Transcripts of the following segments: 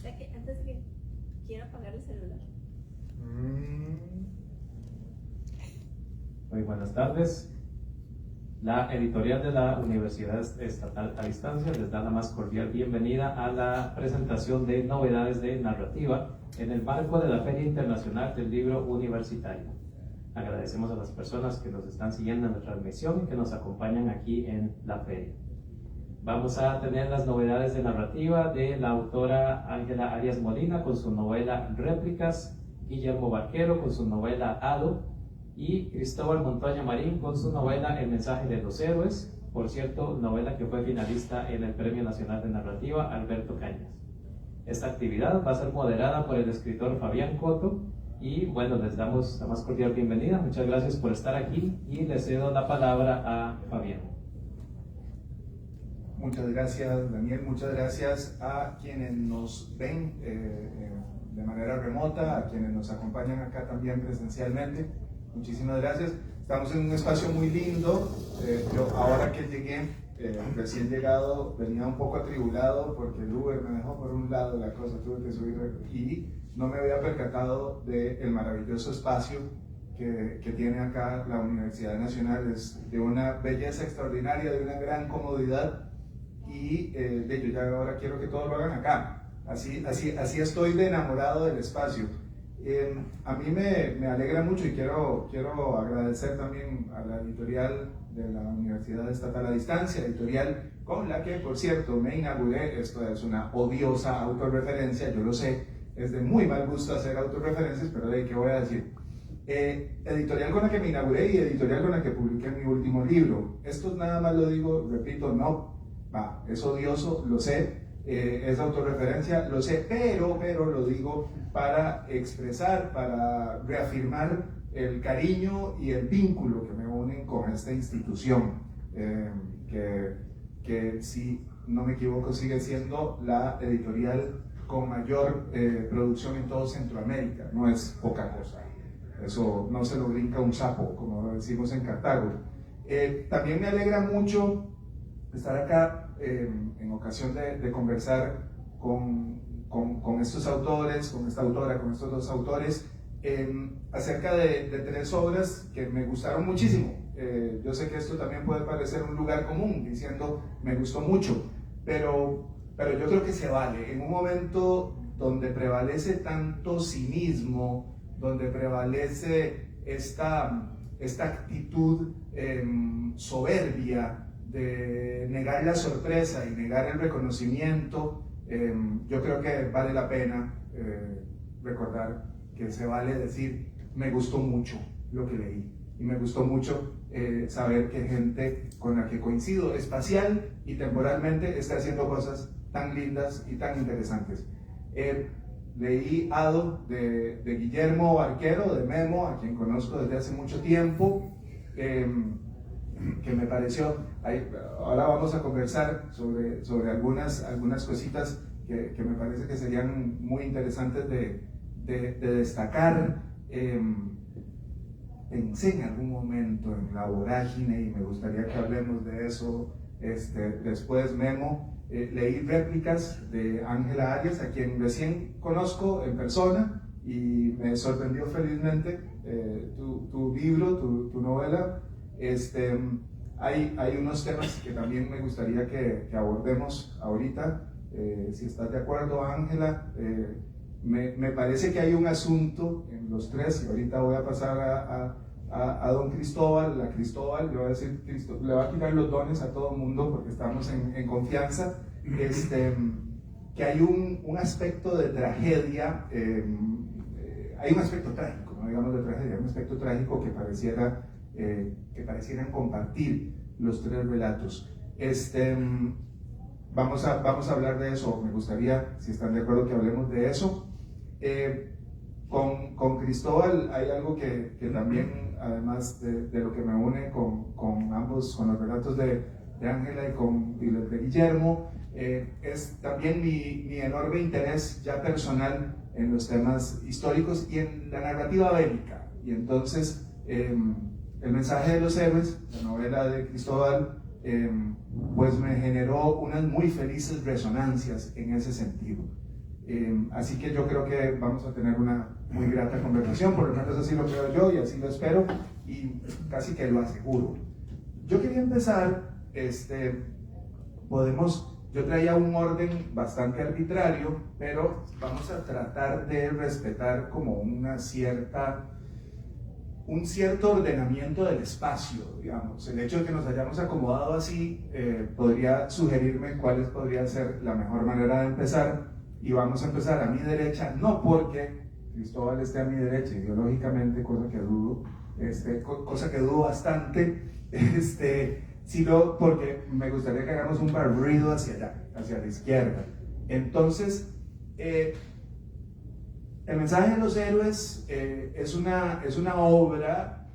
sea que antes de que quiera apagar el celular. Muy buenas tardes. La editorial de la Universidad Estatal a Distancia les da la más cordial bienvenida a la presentación de novedades de narrativa en el marco de la Feria Internacional del Libro Universitario. Agradecemos a las personas que nos están siguiendo en la transmisión y que nos acompañan aquí en la feria. Vamos a tener las novedades de narrativa de la autora Ángela Arias Molina con su novela Réplicas, Guillermo Barquero con su novela Ado y Cristóbal Montoya Marín con su novela El mensaje de los héroes, por cierto, novela que fue finalista en el Premio Nacional de Narrativa Alberto Cañas. Esta actividad va a ser moderada por el escritor Fabián Coto y bueno, les damos la más cordial bienvenida. Muchas gracias por estar aquí y les cedo la palabra a Fabián. Muchas gracias, Daniel. Muchas gracias a quienes nos ven de manera remota, a quienes nos acompañan acá también presencialmente. Muchísimas gracias. Estamos en un espacio muy lindo. Yo ahora que llegué, recién llegado, venía un poco atribulado porque el Uber me dejó por un lado la cosa, tuve que subir y no me había percatado del maravilloso espacio que tiene acá la Universidad Nacional. Es de una belleza extraordinaria, de una gran comodidad. Y yo ya ahora quiero que todos lo hagan acá. Así estoy de enamorado del espacio. A mí me alegra mucho y quiero agradecer también a la editorial de la Universidad Estatal a Distancia, editorial con la que, por cierto, me inauguré. Esto es una odiosa autorreferencia, yo lo sé, es de muy mal gusto hacer autorreferencias, pero ¿de qué voy a decir? Editorial con la que me inauguré y editorial con la que publiqué mi último libro. Esto nada más lo digo, repito, es odioso, lo sé, es autorreferencia, lo sé, pero lo digo para expresar, para reafirmar el cariño y el vínculo que me unen con esta institución, que si no me equivoco sigue siendo la editorial con mayor producción en todo Centroamérica. No es poca cosa, eso no se lo brinca un sapo, como decimos en Cartago. También me alegra mucho estar acá en ocasión de conversar con estos autores, con esta autora, con estos dos autores, acerca de tres obras que me gustaron muchísimo. Yo sé que esto también puede parecer un lugar común, diciendo me gustó mucho, pero yo creo que se vale. En un momento donde prevalece tanto cinismo, donde prevalece esta actitud soberbia, de negar la sorpresa y negar el reconocimiento, yo creo que vale la pena recordar que se vale decir me gustó mucho lo que leí y me gustó mucho saber que gente con la que coincido espacial y temporalmente está haciendo cosas tan lindas y tan interesantes. Leí Ado de Guillermo Barquero, de Memo, a quien conozco desde hace mucho tiempo, que me pareció, ahora vamos a conversar sobre algunas cositas que me parece que serían muy interesantes de destacar. Pensé en algún momento en la vorágine y me gustaría que hablemos de eso después. Memo, leí Réplicas de Ángela Arias, a quien recién conozco en persona y me sorprendió felizmente tu libro, tu novela. Hay unos temas que también me gustaría que abordemos ahorita, si estás de acuerdo, Ángela. Me parece que hay un asunto en los tres, y ahorita voy a pasar a don Cristóbal. La Cristóbal, le voy a decir, le va a quitar los dones a todo el mundo porque estamos en confianza, que hay un aspecto de tragedia, hay un aspecto trágico, no digamos de tragedia, hay un aspecto trágico que parecieran compartir los tres relatos. Vamos a hablar de eso. Me gustaría, si están de acuerdo, que hablemos de eso. Con Cristóbal hay algo que también, además de lo que me une con ambos, con los relatos de Ángela y los de Guillermo, es también mi enorme interés ya personal en los temas históricos y en la narrativa bélica. Y entonces El mensaje de los héroes, la novela de Cristóbal, pues me generó unas muy felices resonancias en ese sentido. Así que yo creo que vamos a tener una muy grata conversación, por lo menos así lo creo yo y así lo espero, y casi que lo aseguro. Yo quería empezar, yo traía un orden bastante arbitrario, pero vamos a tratar de respetar como un cierto ordenamiento del espacio, digamos. El hecho de que nos hayamos acomodado así podría sugerirme cuál podría ser la mejor manera de empezar, y vamos a empezar a mi derecha, no porque Cristóbal esté a mi derecha ideológicamente, cosa que dudo bastante, sino porque me gustaría que hagamos un barrido hacia allá, hacia la izquierda. Entonces, el mensaje de los héroes es una obra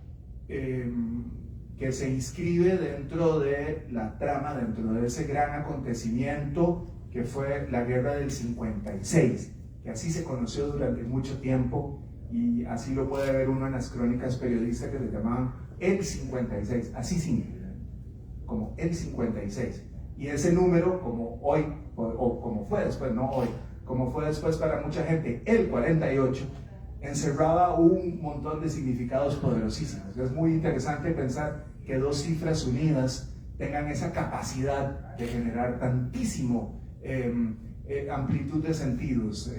que se inscribe dentro de la trama, dentro de ese gran acontecimiento que fue la guerra del 56, que así se conoció durante mucho tiempo, y así lo puede ver uno en las crónicas periodistas que le llamaban el 56, así significa, como el 56. Y ese número, como hoy, o como fue después, no hoy, como fue después para mucha gente, el 48, encerraba un montón de significados poderosísimos. Es muy interesante pensar que dos cifras unidas tengan esa capacidad de generar tantísimo amplitud de sentidos.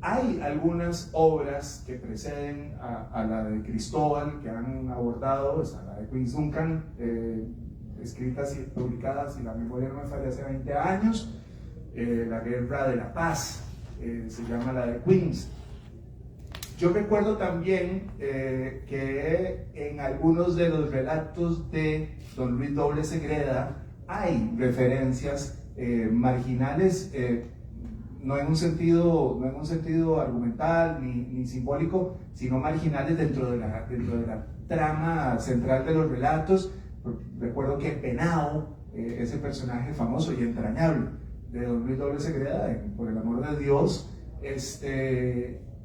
Hay algunas obras que preceden a la de Cristóbal que han abordado, la de Queens Duncan, escritas y publicadas, si la memoria no me falla, hace 20 años. La Guerra de la Paz, se llama la de Queens. Yo recuerdo también que en algunos de los relatos de don Luis Doble Segreda hay referencias marginales, no en un sentido argumental ni simbólico, sino marginales dentro de la trama central de los relatos. Recuerdo que Penao, ese personaje famoso y entrañable de don Luis Doble Segreda, por el amor de Dios,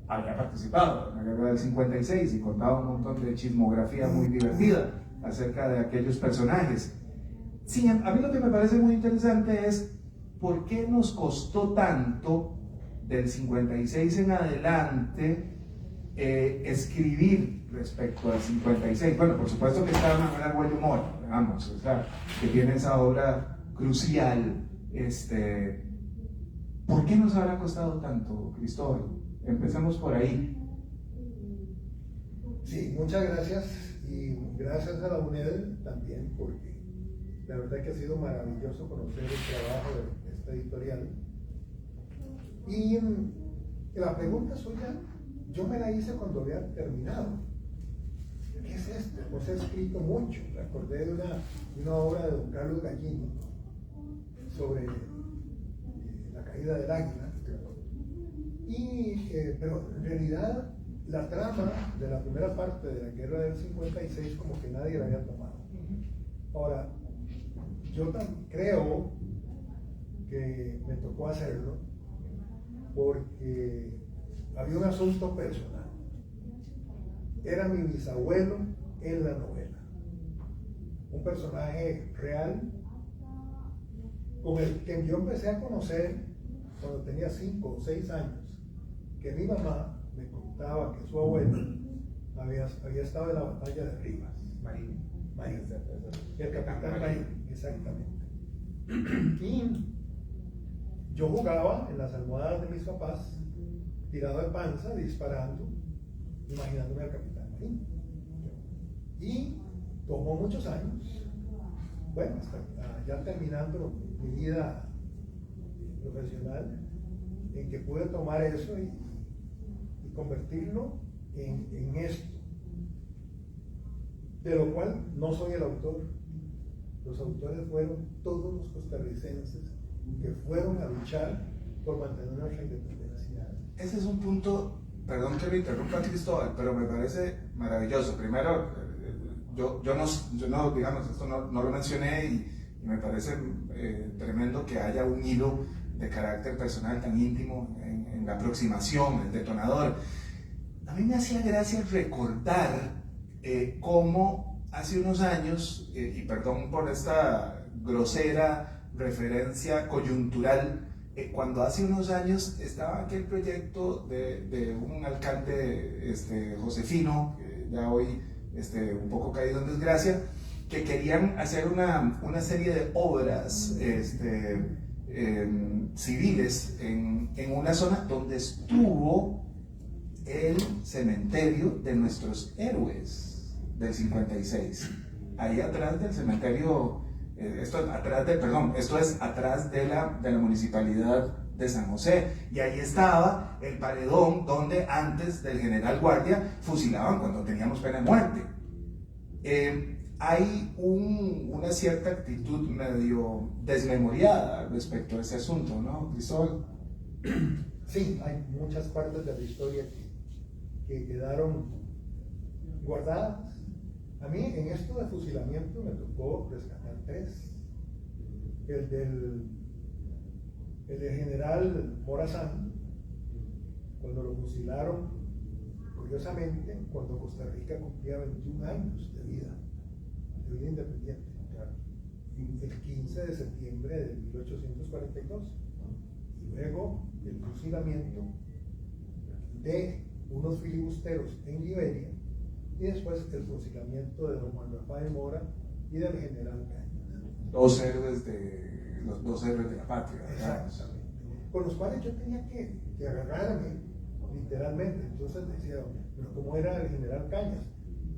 había participado en la guerra del 56 y contaba un montón de chismografía muy divertida acerca de aquellos personajes. Sí, a mí lo que me parece muy interesante es por qué nos costó tanto del 56 en adelante escribir respecto al 56. Bueno, por supuesto que está Manuel Argüello Mora, digamos, o sea, que tiene esa obra crucial. ¿Por qué nos habrá costado tanto, Cristóbal? Empecemos por ahí. Sí, muchas gracias, y gracias a la UNED también, porque la verdad que ha sido maravilloso conocer el trabajo de esta editorial. Y la pregunta suya, yo me la hice cuando había terminado. ¿Qué es esto? Pues he escrito mucho. Me acordé de una obra de don Carlos Gallino sobre la caída del águila. Pero en realidad la trama de la primera parte de la guerra del 56 como que nadie la había tomado. Ahora, yo creo que me tocó hacerlo porque había un asunto personal. Era mi bisabuelo en la novela, un personaje real con el que yo empecé a conocer cuando tenía 5 o 6 años, que mi mamá me contaba que su abuelo había estado en la batalla de Rivas. Marín, el capitán Marín, exactamente. Y yo jugaba en las almohadas de mis papás, tirado de panza, disparando, imaginándome al capitán Marín. Y tomó muchos años, bueno, hasta ya terminando mi vida profesional, en que pude tomar eso y convertirlo en esto, de lo cual no soy el autor. Los autores fueron todos los costarricenses que fueron a luchar por mantener nuestra independencia. Ese es un punto, perdón que me interrumpa, Cristóbal, pero me parece maravilloso. Primero, yo no, digamos, esto no lo mencioné, y me parece tremendo que haya un hilo de carácter personal tan íntimo en la aproximación, el detonador. A mí me hacía gracia recordar cómo hace unos años, y perdón por esta grosera referencia coyuntural, cuando hace unos años estaba aquel proyecto de un alcalde Josefino, que ya hoy un poco caído en desgracia, que querían hacer una serie de obras civiles en una zona donde estuvo el cementerio de nuestros héroes del 56. Ahí atrás del cementerio, esto es atrás de la municipalidad de San José, y ahí estaba el paredón donde antes del general Guardia fusilaban cuando teníamos pena de muerte. Hay una cierta actitud medio desmemoriada respecto a ese asunto, ¿no, Cristóbal? Sí, hay muchas partes de la historia que quedaron guardadas. A mí en esto de fusilamiento me tocó rescatar 3. El del general Morazán, cuando lo fusilaron, curiosamente, cuando Costa Rica cumplía 21 años de vida independiente, el 15 de septiembre de 1842. Y luego el fusilamiento de unos filibusteros en Liberia, y después el fusilamiento de don Juan Rafael Mora y del general Cañas. Los dos héroes de la patria. Exactamente. Con los cuales yo tenía que agarrarme, literalmente. Entonces decía, pero ¿cómo era el general Cañas?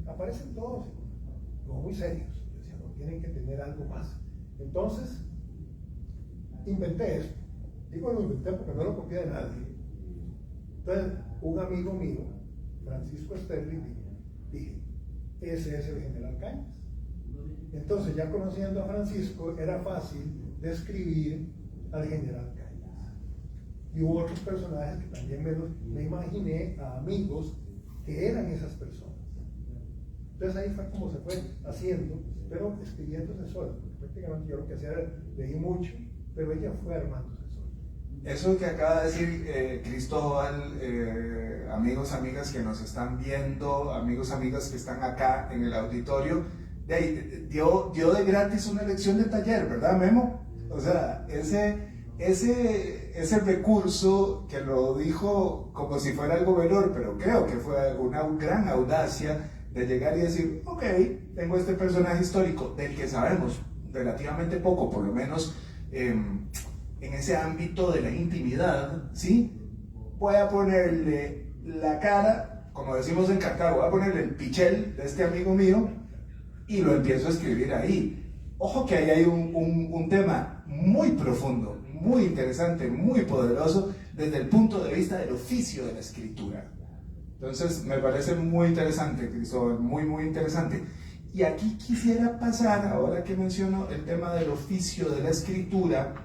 Aparecen todos como muy serios. Yo decía, no, tienen que tener algo más. Entonces, inventé esto. Digo, lo inventé porque no lo copié de nadie. Entonces, un amigo mío, Francisco Sterling, dije, ese es el general Cañas. Entonces, ya conociendo a Francisco, era fácil describir al general Cañas. Y hubo otros personajes que también me imaginé a amigos que eran esas personas. Entonces ahí fue como se fue haciendo, pero escribiéndose sola, porque prácticamente yo lo que hacía era leí mucho, pero ella fue armándose sola. Eso que acaba de decir Cristóbal, amigos, amigas que nos están viendo, amigos, amigas que están acá en el auditorio, dio de gratis una lección de taller, ¿verdad, Memo? O sea, ese recurso que lo dijo como si fuera algo menor, pero creo que fue una gran audacia de llegar y decir, ok, tengo este personaje histórico del que sabemos relativamente poco, por lo menos en ese ámbito de la intimidad, ¿sí? Voy a ponerle la cara, como decimos en Cartago, voy a ponerle el pichel de este amigo mío y lo empiezo a escribir ahí. Ojo que ahí hay un tema muy profundo, muy interesante, muy poderoso desde el punto de vista del oficio de la escritura. Entonces me parece muy interesante, Cristóbal, muy muy interesante. Y aquí quisiera pasar, ahora que menciono el tema del oficio de la escritura,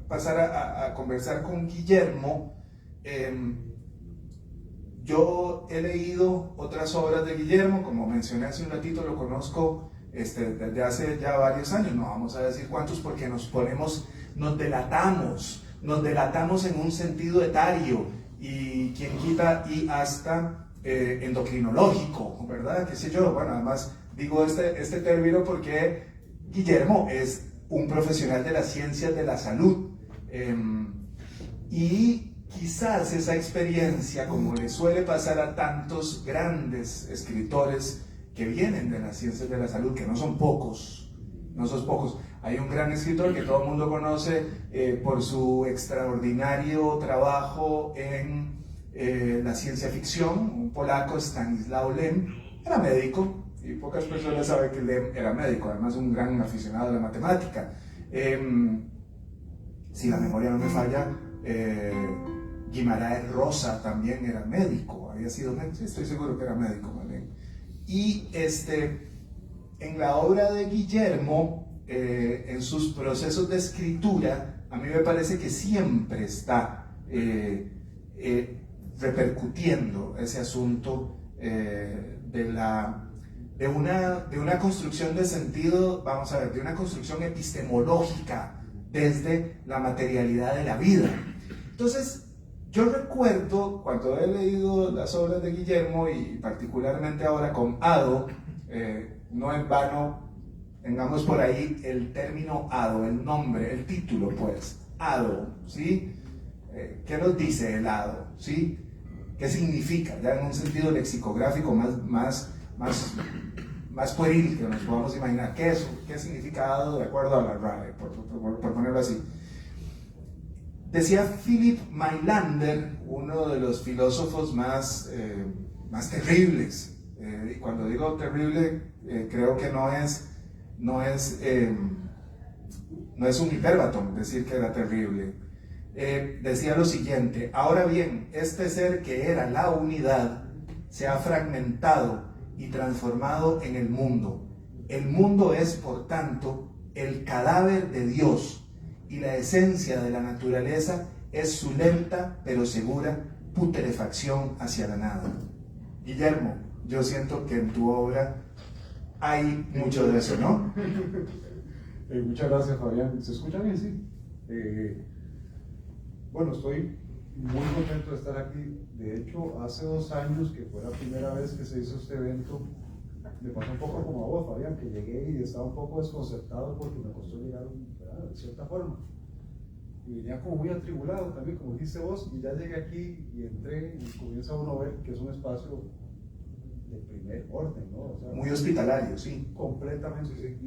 pasar a conversar con Guillermo. Yo he leído otras obras de Guillermo, como mencioné hace un ratito, lo conozco desde hace ya varios años, no vamos a decir cuántos porque nos delatamos en un sentido etario, y quien quita y hasta endocrinológico, ¿verdad? ¿Qué sé yo? Bueno, además digo este término porque Guillermo es un profesional de las ciencias de la salud, y quizás esa experiencia, como le suele pasar a tantos grandes escritores que vienen de las ciencias de la salud, que no son pocos, hay un gran escritor que todo el mundo conoce por su extraordinario trabajo en la ciencia ficción, un polaco, Stanislaw Lem. Era médico, y pocas personas saben que Lem era médico, además un gran aficionado a la matemática. Si la memoria no me falla, Guimaraes Rosa también era médico, había sido médico, estoy seguro que era médico, ¿vale? Y en la obra de Guillermo, en sus procesos de escritura, a mí me parece que siempre está repercutiendo ese asunto de una construcción de sentido, vamos a ver, de una construcción epistemológica desde la materialidad de la vida. Entonces, yo recuerdo cuando he leído las obras de Guillermo, y particularmente ahora con Hado, no en vano tengamos por ahí el término Hado, el nombre, el título pues, hado, ¿sí? ¿Qué nos dice el hado? ¿Sí? ¿Qué significa? Ya en un sentido lexicográfico más pueril que nos podamos imaginar. ¿Qué es? ¿Qué significa hado de acuerdo a la RAE? Por ponerlo así. Decía Philip Mailander, uno de los filósofos más terribles. Y cuando digo terrible, creo que no es un hiperbatón decir que era terrible. Decía lo siguiente: ahora bien, este ser que era la unidad se ha fragmentado y transformado en el mundo. El mundo es, por tanto, el cadáver de Dios, y la esencia de la naturaleza es su lenta pero segura putrefacción hacia la nada. Guillermo, yo siento que en tu obra hay mucho de eso, ¿no? Muchas gracias, Fabián. ¿Se escucha bien? Sí. Bueno, estoy muy contento de estar aquí. De hecho, hace 2 años, que fue la primera vez que se hizo este evento, me pasó un poco como a vos, Fabián, que llegué y estaba un poco desconcertado porque me costó llegar, ¿verdad?, de cierta forma. Y venía como muy atribulado también, como dijiste vos, y ya llegué aquí y entré y comienza uno a ver que es un espacio de primer orden, ¿no? O sea, muy hospitalario, sí. Completamente, sí.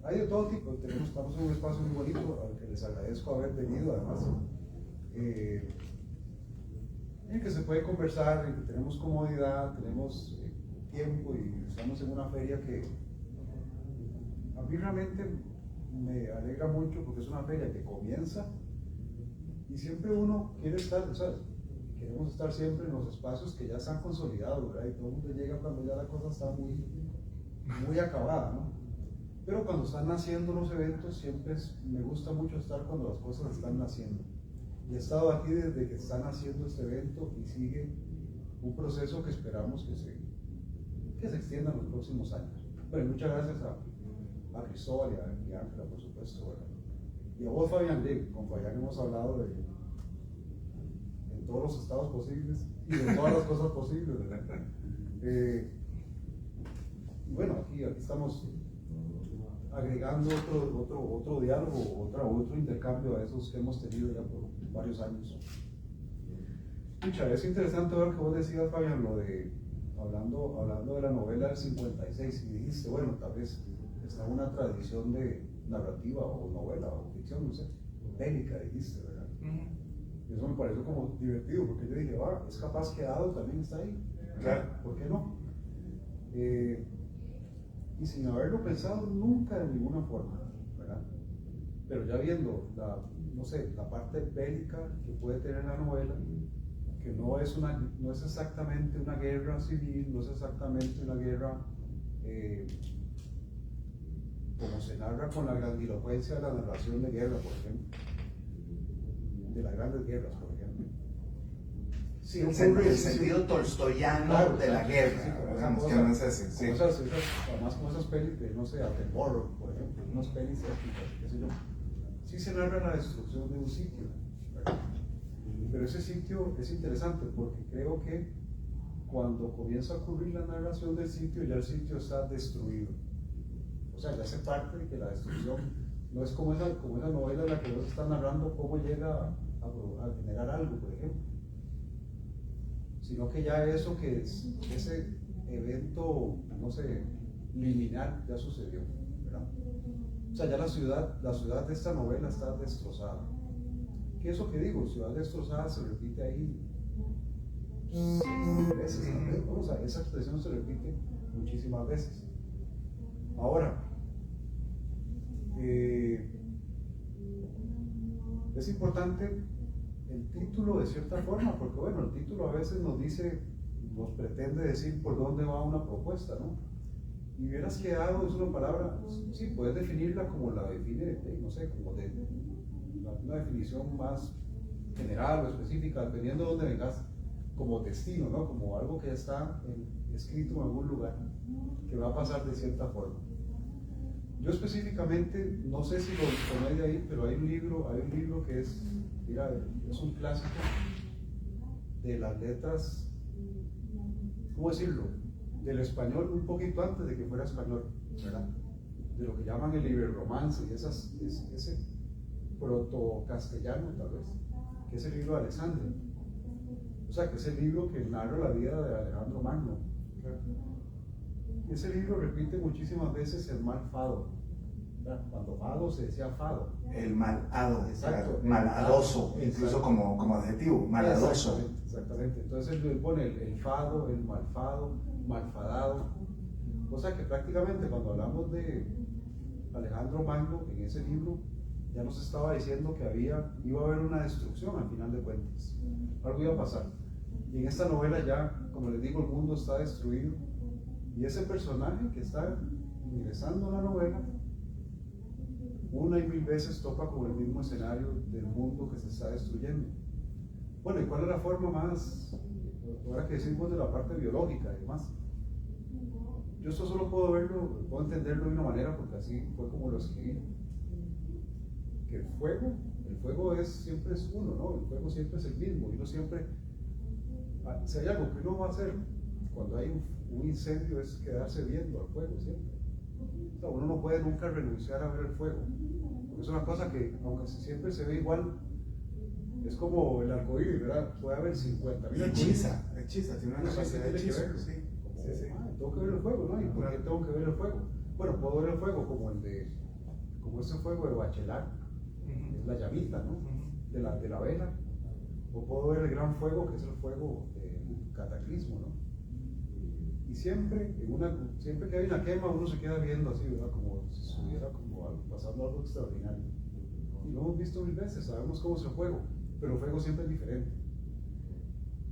Hay de todo tipo. Estamos en un espacio muy bonito, al que les agradezco haber venido, además. En que se puede conversar, en que tenemos comodidad, tenemos tiempo y estamos en una feria que a mí realmente me alegra mucho porque es una feria que comienza y siempre uno quiere estar, o sea, queremos estar siempre en los espacios que ya están consolidados, ¿verdad? Y todo el mundo llega cuando ya la cosa está muy acabada, ¿no? Pero cuando están naciendo los eventos, siempre me gusta mucho estar cuando las cosas están naciendo. Y he estado aquí desde que están haciendo este evento y sigue un proceso que esperamos que se extienda en los próximos años. Bueno, muchas gracias a Cristóbal y a Ángela, por supuesto, ¿verdad? Y a vos, Fabián, con Fabián hemos hablado en todos los estados posibles y de todas las cosas posibles, ¿verdad? Bueno, aquí estamos agregando otro diálogo, otro intercambio a esos que hemos tenido ya por varios años. Escucha, es interesante ver que vos decías, Fabián, hablando de la novela del 56, y dijiste, bueno, tal vez está una tradición de narrativa o novela o ficción, no sé, bélica, dijiste, ¿verdad? Y eso me pareció como divertido, porque yo dije, es capaz que Hado también está ahí. Claro. ¿Por qué no? Y sin haberlo pensado nunca de ninguna forma, ¿verdad? Pero ya viendo la parte bélica que puede tener la novela, que no es exactamente una guerra civil, no es exactamente una guerra como se narra con la grandilocuencia de la narración de guerra, por ejemplo, de las grandes guerras, por ejemplo. Sí, el sentido tolstoyano, claro, de la guerra, sí, digamos, que no es ese. Sí. Además, como esas pelis de, no sé, Attenborough, por ejemplo, unas pelis épicas, qué sé yo. Sí se narra la destrucción de un sitio, ¿verdad? Pero ese sitio es interesante porque creo que cuando comienza a ocurrir la narración del sitio, ya el sitio está destruido. O sea, ya hace parte de que la destrucción no es como esa novela en la que nos está narrando cómo llega a generar algo, por ejemplo, sino que ya eso que es ese evento, no sé, liminal ya sucedió, ¿verdad? O sea, ya la ciudad de esta novela está destrozada. ¿Qué es eso que digo? Ciudad destrozada se repite ahí veces, ¿no? O sea, esa expresión se repite muchísimas veces. Ahora, es importante el título de cierta forma, porque bueno, el título a veces nos pretende decir por dónde va una propuesta, ¿no? Y hubieras quedado, es una palabra, sí, puedes definirla como la define, no sé, como una definición más general o específica, dependiendo de dónde vengas, como destino, ¿no? Como algo que ya está escrito en algún lugar, que va a pasar de cierta forma. Yo específicamente, no sé si lo tomé de ahí, pero hay un libro que es un clásico de las letras, ¿cómo decirlo?, del español un poquito antes de que fuera español, ¿verdad? De lo que llaman el iberromance y proto-castellano tal vez, que es el libro de Alexandria. O sea, que es el libro que narra la vida de Alejandro Magno. Ese libro repite muchísimas veces el mal fado. Cuando fado se decía fado. El malhado, Exacto. claro, malhadoso, Exacto. incluso como adjetivo, malhadoso. Exactamente. Entonces él pone el fado, el malfado, malfadado. O sea que prácticamente cuando hablamos de Alejandro Magno en ese libro, ya nos estaba diciendo que iba a haber una destrucción al final de cuentas. Algo iba a pasar. Y en esta novela ya, como les digo, el mundo está destruido. Y ese personaje que está ingresando a la novela, una y mil veces topa con el mismo escenario del mundo que se está destruyendo. Bueno, ¿y cuál es la forma más, ahora que decimos de la parte biológica y demás? Yo esto solo puedo entenderlo de una manera, porque así fue como lo escribí. Que el fuego siempre es uno, ¿no? El fuego siempre es el mismo, y uno siempre, si hay algo que uno va a hacer cuando hay un incendio, es quedarse viendo al fuego siempre. O sea, uno no puede nunca renunciar a ver el fuego, porque es una cosa que, aunque siempre se ve igual, es como el arcoíris, ¿verdad? Puede haber 50.000 Hechiza, tiene una Bueno, capacidad de tiene que hechizo, verlo. sí. Como, Sí, sí. tengo que ver el fuego, ¿no? ¿Y por qué tengo que ver el fuego? Bueno, puedo ver el fuego como ese fuego de Bachelard, es la llamita, ¿no? De la vela. O puedo ver el gran fuego, que es el fuego del cataclismo, ¿no? Y siempre que hay una quema, uno se queda viendo así, ¿verdad? Como si estuviera pasando algo extraordinario. Y lo hemos visto mil veces, sabemos cómo es el fuego, pero el fuego siempre es diferente.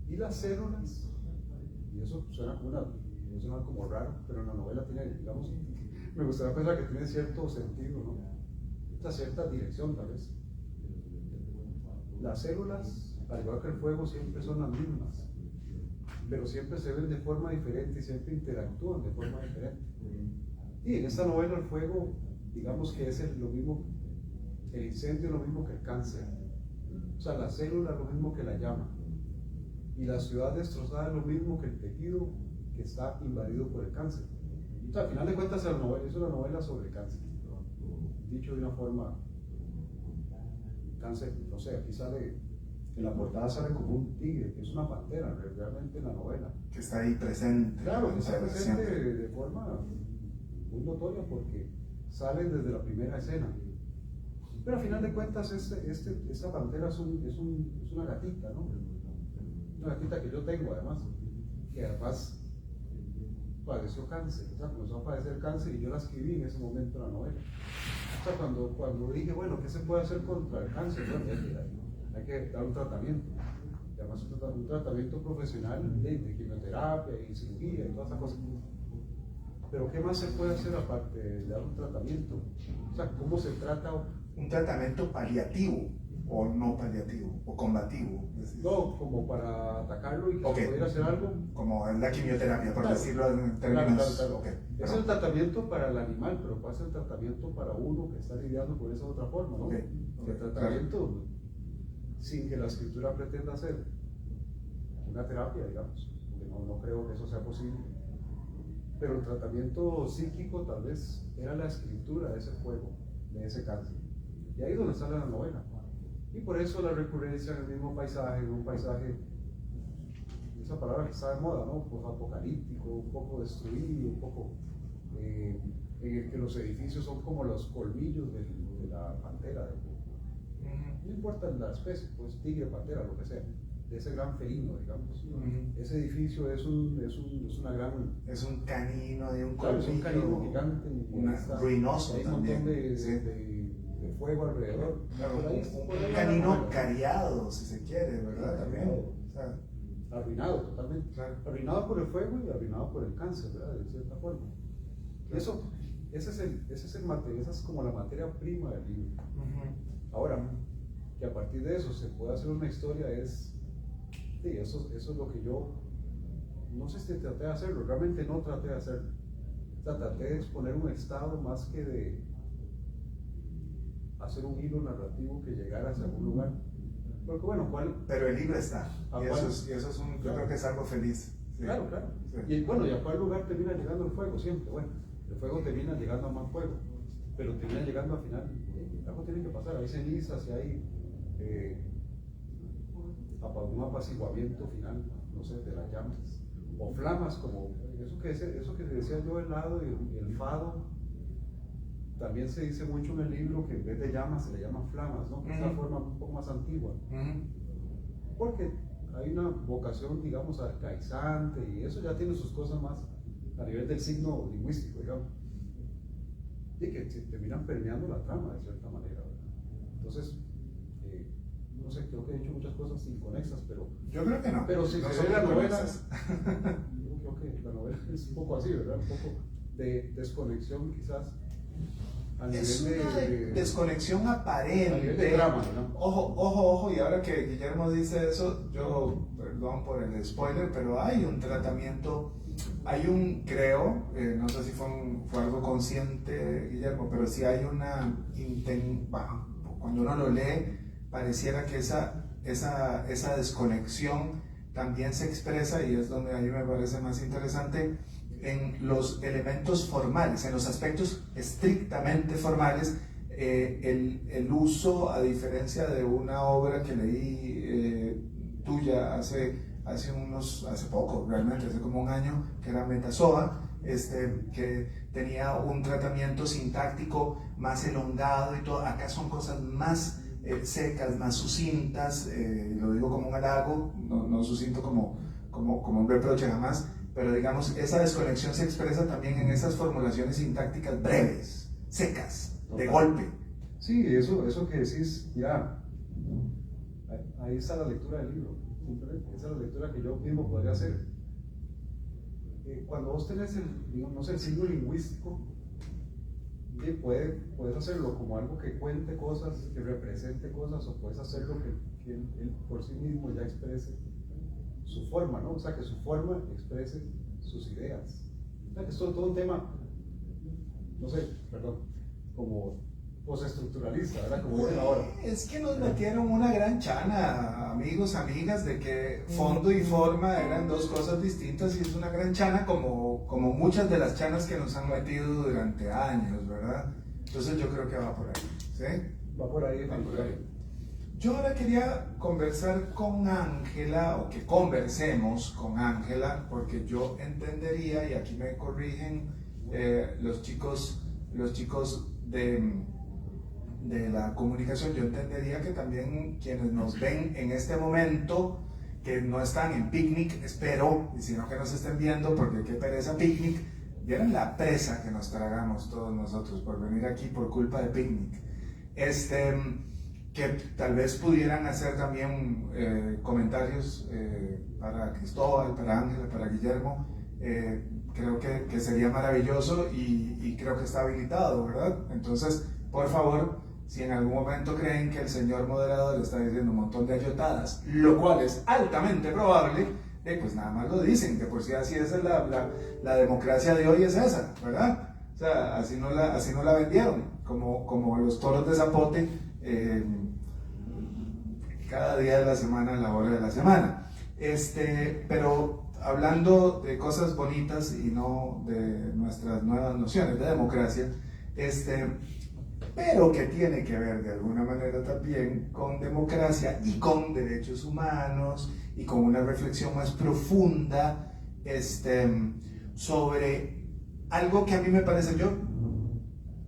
Y las células, y eso suena como raro, pero en la novela tiene, digamos, me gustaría pensar que tiene cierto sentido, ¿no? Una cierta dirección, tal vez. Las células, al igual que el fuego, siempre son las mismas, pero siempre se ven de forma diferente y siempre interactúan de forma diferente. Y en esta novela el fuego, digamos que es lo mismo, el incendio es lo mismo que el cáncer. O sea, la célula es lo mismo que la llama. Y la ciudad destrozada es lo mismo que el tejido que está invadido por el cáncer. O sea, al final de cuentas es una novela sobre el cáncer. Dicho de una forma, cáncer, no sé, aquí sale, en la portada sale como un tigre, que es una pantera realmente en la novela. Que está ahí presente. Claro, que está siempre. presente de forma muy notoria porque salen desde la primera escena. Pero al final de cuentas, esta pantera es una gatita, ¿no? Una gatita que yo tengo además, que además padeció cáncer, o sea, comenzó a padecer cáncer y yo la escribí en ese momento en la novela. O sea, cuando dije, bueno, ¿qué se puede hacer contra el cáncer? Bueno, hay que dar un tratamiento. Y además un tratamiento profesional de quimioterapia y cirugía y todas esas cosas. Pero ¿qué más se puede hacer aparte de dar un tratamiento? O sea, ¿cómo se trata? Un tratamiento paliativo o no paliativo o combativo. No, como para atacarlo y que se pudiera hacer algo. Como en la quimioterapia, por Claro, decirlo en términos. Claro. Okay, es el tratamiento para el animal, pero puede ser el tratamiento para uno que está lidiando con esa otra forma, ¿no? El tratamiento sin que la escritura pretenda hacer una terapia, digamos, porque no creo que eso sea posible. Pero el tratamiento psíquico tal vez era la escritura de ese fuego, de ese cáncer. Y ahí es donde sale la novela. Y por eso la recurrencia en el mismo paisaje, en un paisaje, esa palabra que está de moda, ¿no? Pues apocalíptico, un poco destruido, un poco en el que los edificios son como los colmillos de la pantera. No importa la especie, pues tigre, pantera, lo que sea, de ese gran felino, digamos. Ese edificio es una gran... Es un canino de un Claro, es un colmillo, canino gigante. ruinoso hay también. Un montón de fuego alrededor. Claro, Por ahí, un canino cariado, si se quiere, ¿verdad? También. O sea, arruinado totalmente. Claro. Arruinado por el fuego y arruinado por el cáncer, ¿verdad? De cierta forma. Esa es como la materia prima del libro. Ahora, que a partir de eso se pueda hacer una historia eso es lo que yo, no sé si traté de hacerlo, realmente no traté de hacerlo. O sea, traté de exponer un estado más que de hacer un hilo narrativo que llegara hacia algún lugar. Porque bueno, pero el libro está, y ¿cuál? eso es yo creo que es algo feliz. Sí. Claro. Sí. Y bueno, ¿y a cuál lugar termina llegando el fuego? Siempre, bueno, el fuego termina llegando a más fuego, pero termina llegando al final a algo tiene que pasar, hay cenizas y hay un apaciguamiento final, no sé, de las llamas, o flamas, como eso que decía yo, el lado y el fado. También se dice mucho en el libro que en vez de llamas se le llaman flamas, ¿no? Que es la forma un poco más antigua. Porque hay una vocación, digamos, arcaizante, y eso ya tiene sus cosas más a nivel del signo lingüístico, digamos. Y que se terminan permeando la trama de cierta manera, ¿verdad? Entonces, no sé, creo que he dicho muchas cosas inconexas, pero... Yo creo que no. Pero si no se son ve la novela, inconexas. yo creo que la novela es un poco así, ¿verdad? Un poco de desconexión quizás. Es una desconexión aparente. A nivel de drama, ¿no? Ojo, y ahora que Guillermo dice eso, yo, perdón por el spoiler, pero hay un tratamiento, creo, no sé si fue algo consciente, Guillermo, pero sí hay cuando uno lo lee, pareciera que esa desconexión también se expresa, y es donde a mí me parece más interesante, en los elementos formales, en los aspectos estrictamente formales. El uso, a diferencia de una obra que leí tuya hace poco, realmente, hace como un año, que era Metazoa, que tenía un tratamiento sintáctico más elongado y todo. Acá son cosas más secas, más sucintas, lo digo como un halago, no sucinto como un reproche jamás. Pero digamos, esa desconexión se expresa también en esas formulaciones sintácticas breves, secas, de golpe. Sí, eso que decís, ya, ahí está la lectura del libro, simplemente, esa es la lectura que yo mismo podría hacer. Cuando vos tenés el signo lingüístico, puedes hacerlo como algo que cuente cosas, que represente cosas, o puedes hacerlo que él por sí mismo ya exprese su forma, ¿no? O sea, que su forma exprese sus ideas. O sea, que es todo un tema, no sé, perdón, como postestructuralista, ¿verdad? Como dicen ahora. Es que nos metieron una gran chana, amigos, amigas, de que fondo y forma eran dos cosas distintas, y es una gran chana como muchas de las chanas que nos han metido durante años, ¿verdad? Entonces yo creo que va por ahí, ¿sí? Va por ahí. Yo ahora quería conversar con Ángela, o que conversemos con Ángela, porque yo entendería, y aquí me corrigen los chicos de la comunicación, yo entendería que también quienes nos ven en este momento, que no están en picnic, espero, y sino que nos estén viendo, porque qué pereza picnic, vieron la presa que nos tragamos todos nosotros por venir aquí por culpa de picnic. Que tal vez pudieran hacer también comentarios para Cristóbal, para Ángela, para Guillermo. Creo que sería maravilloso, y creo que está habilitado, ¿verdad? Entonces, por favor, si en algún momento creen que el señor moderador le está diciendo un montón de ayotadas, lo cual es altamente probable, pues nada más lo dicen, que por si así es la democracia de hoy, es esa, ¿verdad? O sea, así no la vendieron, como los toros de Zapote, cada día de la semana, a la hora de la semana. Pero hablando de cosas bonitas y no de nuestras nuevas nociones de democracia, pero que tiene que ver de alguna manera también con democracia y con derechos humanos, y con una reflexión más profunda sobre algo que a mí me parece, yo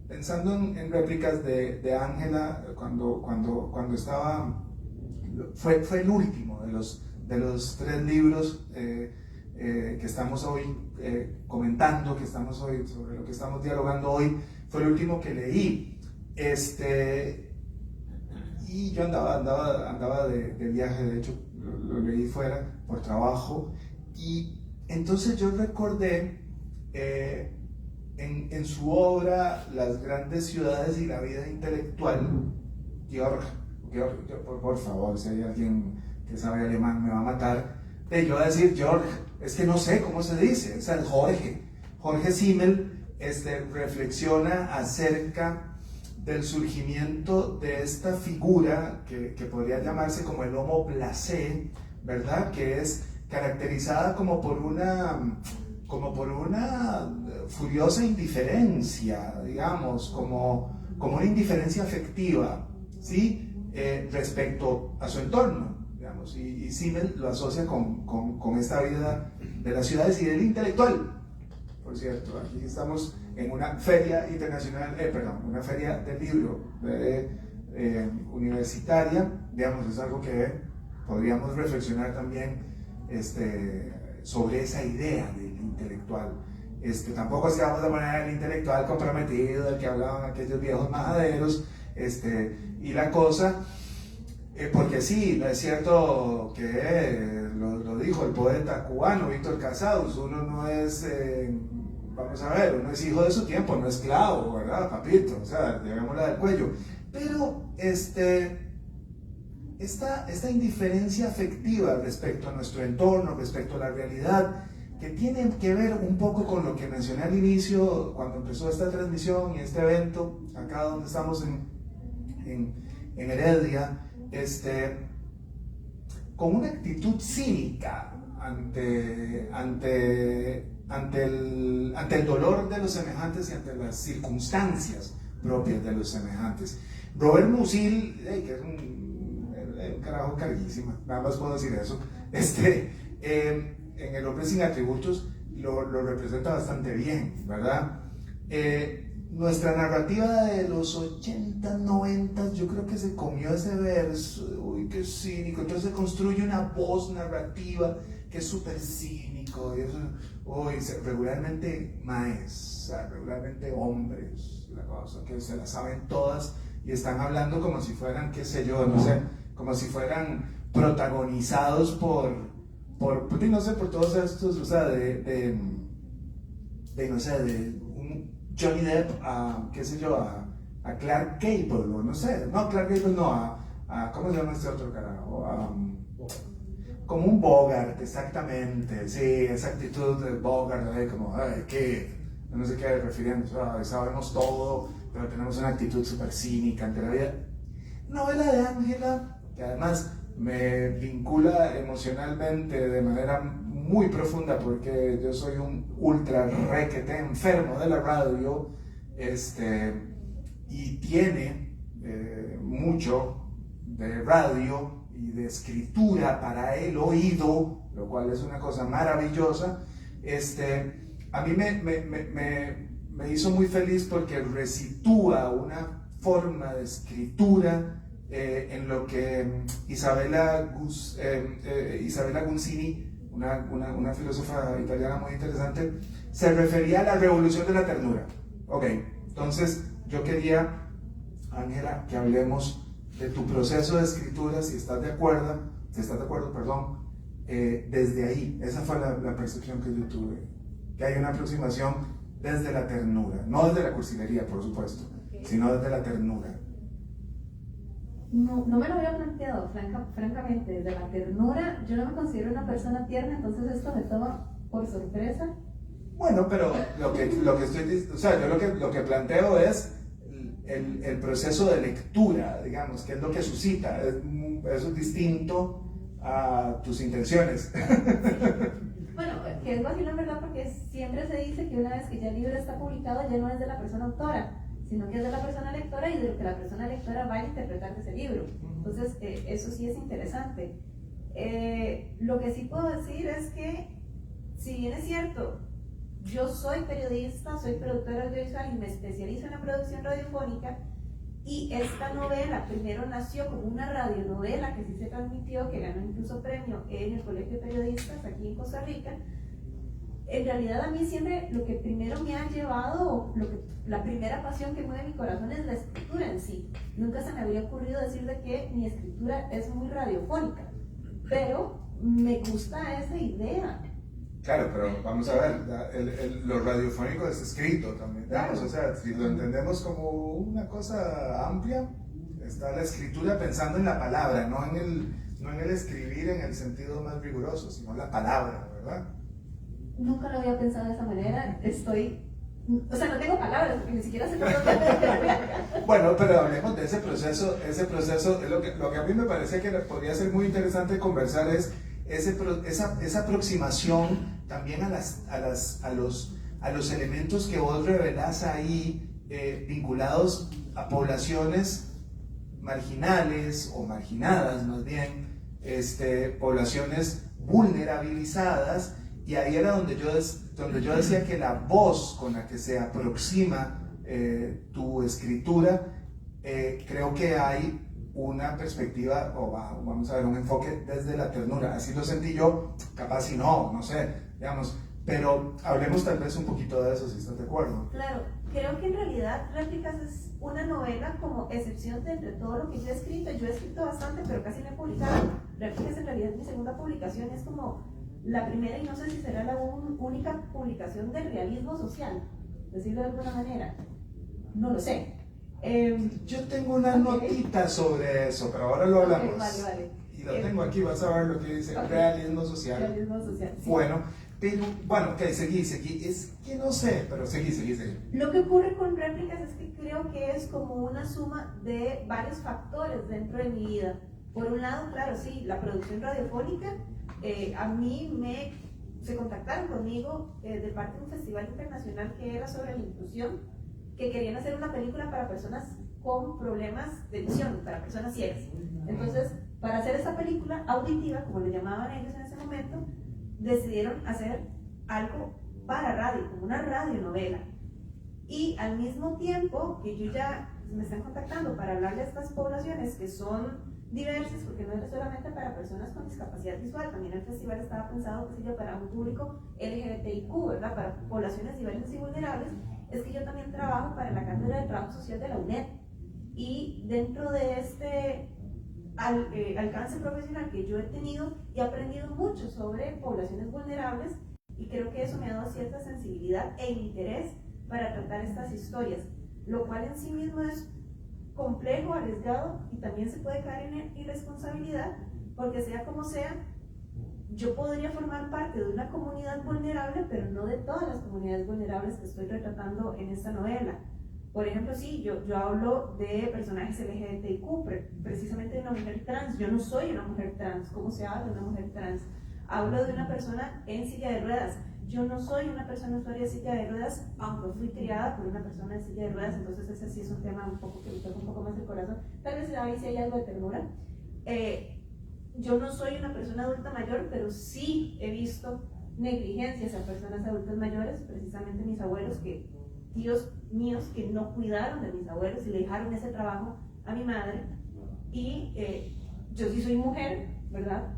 pensando en réplicas de Ángela, cuando estaba, fue el último de los 3 libros que estamos hoy comentando, sobre lo que estamos dialogando hoy, fue el último que leí. Y yo andaba de viaje, de hecho lo leí fuera por trabajo, y entonces yo recordé en su obra Las grandes ciudades y la vida intelectual, Georg, por favor, si hay alguien que sabe alemán me va a matar, yo voy a decir Georg, es que no sé cómo se dice, es el Jorge Simmel, reflexiona acerca del surgimiento de esta figura que podría llamarse como el homo placé, ¿verdad? Que es caracterizada como por una furiosa indiferencia, digamos, como como una indiferencia afectiva, ¿sí? Respecto a su entorno, digamos, y Simmel lo asocia con esta vida de las ciudades y del intelectual. Por cierto, aquí estamos en una feria internacional, una feria del libro universitaria, digamos, es algo que podríamos reflexionar también sobre esa idea del intelectual. Tampoco es que vamos a poner al intelectual comprometido, del que hablaban aquellos viejos majaderos, y la cosa, porque sí, es cierto que lo dijo el poeta cubano Víctor Casaus, uno no es, vamos a ver, uno es hijo de su tiempo, no esclavo, ¿verdad, papito? O sea, llevémosla del cuello. Pero esta indiferencia afectiva respecto a nuestro entorno, respecto a la realidad, que tiene que ver un poco con lo que mencioné al inicio, cuando empezó esta transmisión y este evento, acá donde estamos en Heredia, con una actitud cínica ante el dolor de los semejantes y ante las circunstancias propias de los semejantes. Robert Musil, que es un carajo carguísima, nada más puedo decir eso, en El hombre sin atributos lo representa bastante bien, ¿verdad? Nuestra narrativa de los 80, 90, yo creo que se comió ese verso, uy, qué cínico, entonces se construye una voz narrativa que es súper cínico, y eso, uy, regularmente maes, regularmente hombres, la cosa, que se la saben todas y están hablando como si fueran, qué sé yo, no sé, como si fueran protagonizados por no sé, por todos estos, o sea, de no sé, de un Johnny Depp a, qué sé yo, a Clark Gable, o no sé, no, Clark Gable no, a ¿cómo se llama este otro carajo? Como un Bogart, exactamente, sí, esa actitud de Bogart, como, ay, ¿qué? No sé qué refiriendo, sabemos todo, pero tenemos una actitud súper cínica ante la vida. Novela de Ángela, que además me vincula emocionalmente de manera muy profunda, porque yo soy un ultra requete enfermo de la radio, y tiene mucho de radio y de escritura para el oído, lo cual es una cosa maravillosa. A mí me hizo muy feliz porque resitúa una forma de escritura en lo que Isabella Guncini, una filósofa italiana muy interesante, se refería a la revolución de la ternura. Ok, entonces yo quería, Ángela, que hablemos de tu proceso de escritura, si estás de acuerdo, desde ahí. Esa fue la percepción que yo tuve, que hay una aproximación desde la ternura, no desde la cursilería, por supuesto, sino desde la ternura. No me lo había planteado, francamente, desde la ternura. Yo no me considero una persona tierna, entonces esto me toma por sorpresa. Bueno, pero lo que estoy, o sea, yo lo que planteo es el proceso de lectura, digamos, que es lo que suscita. Eso es distinto a tus intenciones. Bueno, que es vacilo en verdad, porque siempre se dice que una vez que ya el libro está publicado ya no es de la persona autora, sino que es de la persona lectora y de lo que la persona lectora va a interpretar de ese libro. Entonces, eso sí es interesante. Lo que sí puedo decir es que, si bien es cierto, yo soy periodista, soy productora audiovisual y me especializo en la producción radiofónica, y esta novela primero nació como una radionovela que sí se transmitió, que ganó incluso premio en el Colegio de Periodistas aquí en Costa Rica. En realidad, a mí siempre lo que primero me ha llevado, la primera pasión que mueve mi corazón es la escritura en sí. Nunca se me habría ocurrido decir de que mi escritura es muy radiofónica, pero me gusta esa idea. Claro, pero vamos a ver, lo radiofónico es escrito también, digamos, o sea, si lo entendemos como una cosa amplia, está la escritura pensando en la palabra, no en el escribir en el sentido más riguroso, sino la palabra, ¿verdad? Nunca lo había pensado de esa manera, o sea, no tengo palabras, porque ni siquiera sé cómo. Bueno, pero hablemos de ese proceso es lo que a mí me parece que podría ser muy interesante conversar, es esa aproximación también a los elementos que vos revelás ahí, vinculados a poblaciones marginales o marginadas más bien, poblaciones vulnerabilizadas, y ahí era donde yo decía que la voz con la que se aproxima tu escritura, creo que hay una perspectiva, o vamos a ver, un enfoque desde la ternura. Así lo sentí yo, capaz si no sé, digamos, pero hablemos tal vez un poquito de eso, si estás de acuerdo. Claro, creo que en realidad Réplicas es una novela como excepción de entre todo lo que yo he escrito. Yo he escrito bastante, pero casi no he publicado. Réplicas en realidad es mi segunda publicación, es como la primera, y no sé si será la única publicación de realismo social, decirlo de alguna manera. No lo sé. Yo tengo una notita sobre eso, pero ahora lo hablamos. Vale. Y lo tengo aquí, vas a ver lo que dice realismo social. Realismo social, sí. Bueno, ok, seguí. Es que no sé, pero seguí. Lo que ocurre con Réplicas es que creo que es como una suma de varios factores dentro de mi vida. Por un lado, claro, sí, la producción radiofónica. A mí se contactaron conmigo de parte de un festival internacional que era sobre la inclusión, que querían hacer una película para personas con problemas de visión, para personas ciegas. Entonces, para hacer esta película auditiva, como le llamaban ellos en ese momento, decidieron hacer algo para radio, como una radionovela. Y al mismo tiempo que yo ya me están contactando para hablar de estas poblaciones que son diversas, porque no es solamente para personas con discapacidad visual, también el festival estaba pensado, qué sé yo, para un público LGBTIQ, ¿verdad? Para poblaciones diversas y vulnerables. Es que yo también trabajo para la Cátedra de Trabajo Social de la UNED, y dentro de este alcance profesional que yo he tenido, he aprendido mucho sobre poblaciones vulnerables, y creo que eso me ha dado cierta sensibilidad e interés para tratar estas historias, lo cual en sí mismo es complejo, arriesgado, y también se puede caer en irresponsabilidad, porque sea como sea, yo podría formar parte de una comunidad vulnerable, pero no de todas las comunidades vulnerables que estoy retratando en esta novela. Por ejemplo, sí, yo hablo de personajes LGBTIQ, precisamente de una mujer trans. Yo no soy una mujer trans. ¿Cómo se habla de una mujer trans? Hablo de una persona en silla de ruedas. Yo no soy una persona usuaria de silla de ruedas, aunque fui criada por una persona en silla de ruedas, entonces ese sí es un tema un poco que me toca un poco más el corazón. Tal vez ahí sí hay algo de ternura. Yo no soy una persona adulta mayor, pero sí he visto negligencias a personas adultas mayores, precisamente mis abuelos, tíos míos que no cuidaron de mis abuelos y le dejaron ese trabajo a mi madre. Y yo sí soy mujer, ¿verdad?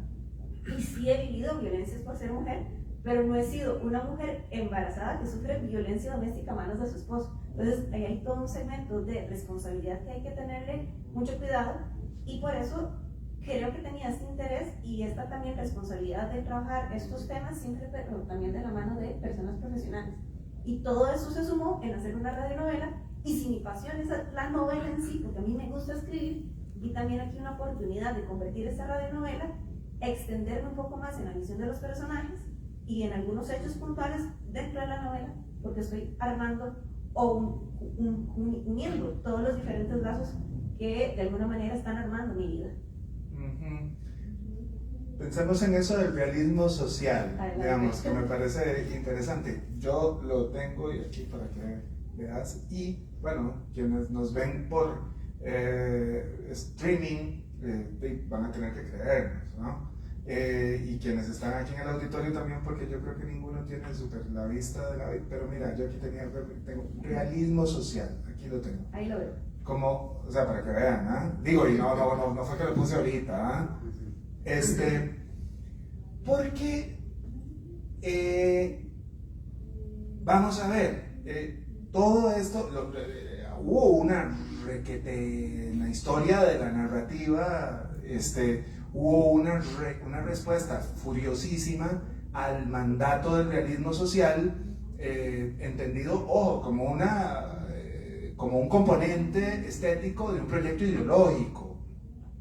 Y sí he vivido violencias por ser mujer, pero no he sido una mujer embarazada que sufre violencia doméstica a manos de su esposo. Entonces ahí hay todo un segmento de responsabilidad que hay que tenerle mucho cuidado, y por eso creo que tenía este interés y esta también responsabilidad de trabajar estos temas siempre, pero también de la mano de personas profesionales. Y todo eso se sumó en hacer una radionovela, y si mi pasión es la novela en sí, porque a mí me gusta escribir, vi también aquí una oportunidad de convertir esta radionovela, extenderme un poco más en la visión de los personajes y en algunos hechos puntuales dentro de la novela, porque estoy armando o uniendo todos los diferentes lazos que de alguna manera están armando mi vida. Pensemos en eso del realismo social, Adelante. digamos, que me parece interesante. Yo lo tengo y aquí para que veas, y bueno, quienes nos ven por streaming van a tener que creernos, ¿no? Y quienes están aquí en el auditorio también, porque yo creo que ninguno tiene la vista de la vida, pero mira, yo aquí tengo realismo social, aquí lo tengo. Ahí lo veo. Como, o sea, para que vean, ¿ah? Digo, y no fue que lo puse ahorita, ¿ah? Porque vamos a ver, todo esto, hubo una requete en la historia de la narrativa, hubo una respuesta furiosísima al mandato del realismo social, entendido, ojo, como un componente estético de un proyecto ideológico,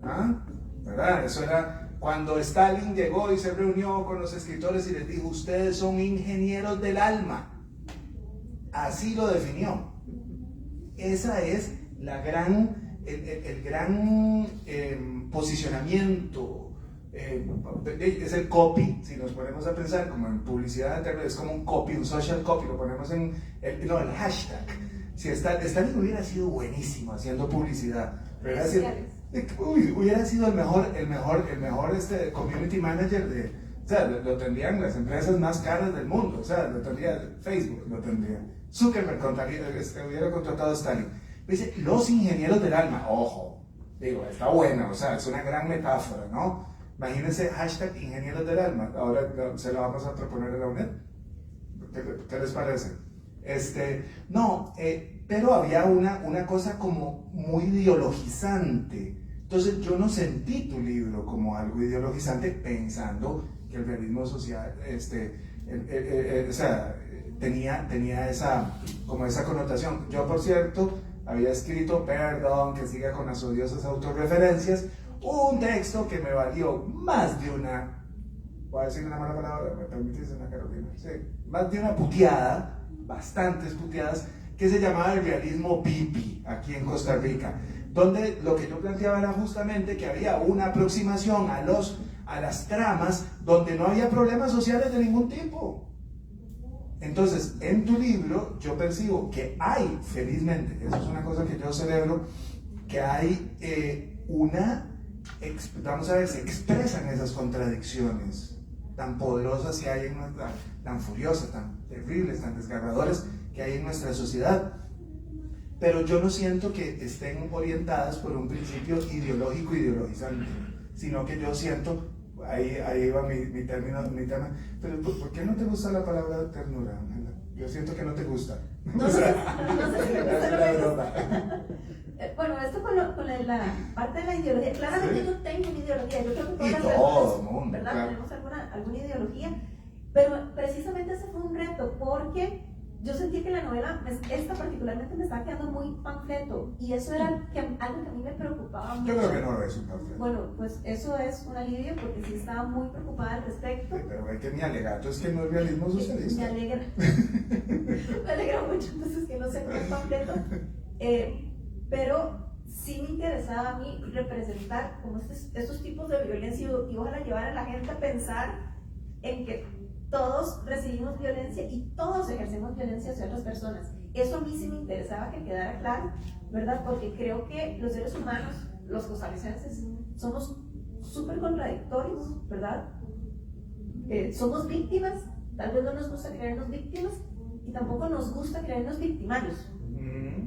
¿ah? ¿Verdad? Eso era cuando Stalin llegó y se reunió con los escritores y les dijo: ustedes son ingenieros del alma. Así lo definió. Esa es el gran posicionamiento, es el copy. Si nos ponemos a pensar como en publicidad, es como un copy, un social copy, lo ponemos en el hashtag. Si Stalin hubiera sido buenísimo haciendo publicidad, hubiera sido, Sociales. hubiera sido el mejor community manager o sea, lo tendrían las empresas más caras del mundo, o sea, lo tendría Facebook, lo tendría. Zuckerberg hubiera contratado a Stalin. Dice, los ingenieros del alma, ojo, digo, está buena, o sea, es una gran metáfora, ¿no? Imagínense hashtag ingenieros del alma, ahora se lo vamos a proponer en la UNED. ¿Qué les parece? Pero había una cosa como muy ideologizante. Entonces yo no sentí tu libro como algo ideologizante pensando que el realismo social, o sea, tenía esa connotación. Yo, por cierto, había escrito, perdón que siga con las odiosas autorreferencias, un texto que me valió más de una, voy a decir una mala palabra, me permitís, Ana Carolina, sí, más de una puteada, bastantes puteadas, que se llamaba el realismo pipi aquí en Costa Rica, donde lo que yo planteaba era justamente que había una aproximación a las tramas donde no había problemas sociales de ningún tipo. Entonces, en tu libro yo percibo que hay, felizmente, eso es una cosa que yo celebro, que hay vamos a ver, se expresan esas contradicciones tan poderosas que hay tan furiosas, tan terribles, tan desgarradoras que hay en nuestra sociedad. Pero yo no siento que estén orientadas por un principio ideológico ideologizante, sino que yo siento, ahí va mi tema, pero ¿por qué no te gusta la palabra ternura, Ángela? Yo siento que no te gusta. No sé si me gusta es lo una que broma. Bueno, esto con la parte de la ideología, claramente Sí. yo tengo una ideología, yo creo que todas Y las todo personas, el mundo, ¿verdad? claro. Tenemos alguna ideología, pero precisamente ese fue un reto, porque yo sentí que la novela, esta particularmente, me estaba quedando muy panfleto, y eso era algo que a mí me preocupaba mucho. Yo creo que no lo es un panfleto. Bueno, pues eso es un alivio, porque sí estaba muy preocupada al respecto. Sí, pero es que mi alegato es que no es realismo Me socialista. alegra, me alegra mucho entonces que no sea un panfleto, pero sí me interesaba a mí representar como estos tipos de violencia y ojalá llevar a la gente a pensar en que todos recibimos violencia y todos ejercemos violencia hacia otras personas. Eso a mí sí me interesaba que quedara claro, ¿verdad? Porque creo que los seres humanos, los costarricenses, somos súper contradictorios, ¿verdad? Somos víctimas, tal vez no nos gusta creernos víctimas y tampoco nos gusta creernos victimarios.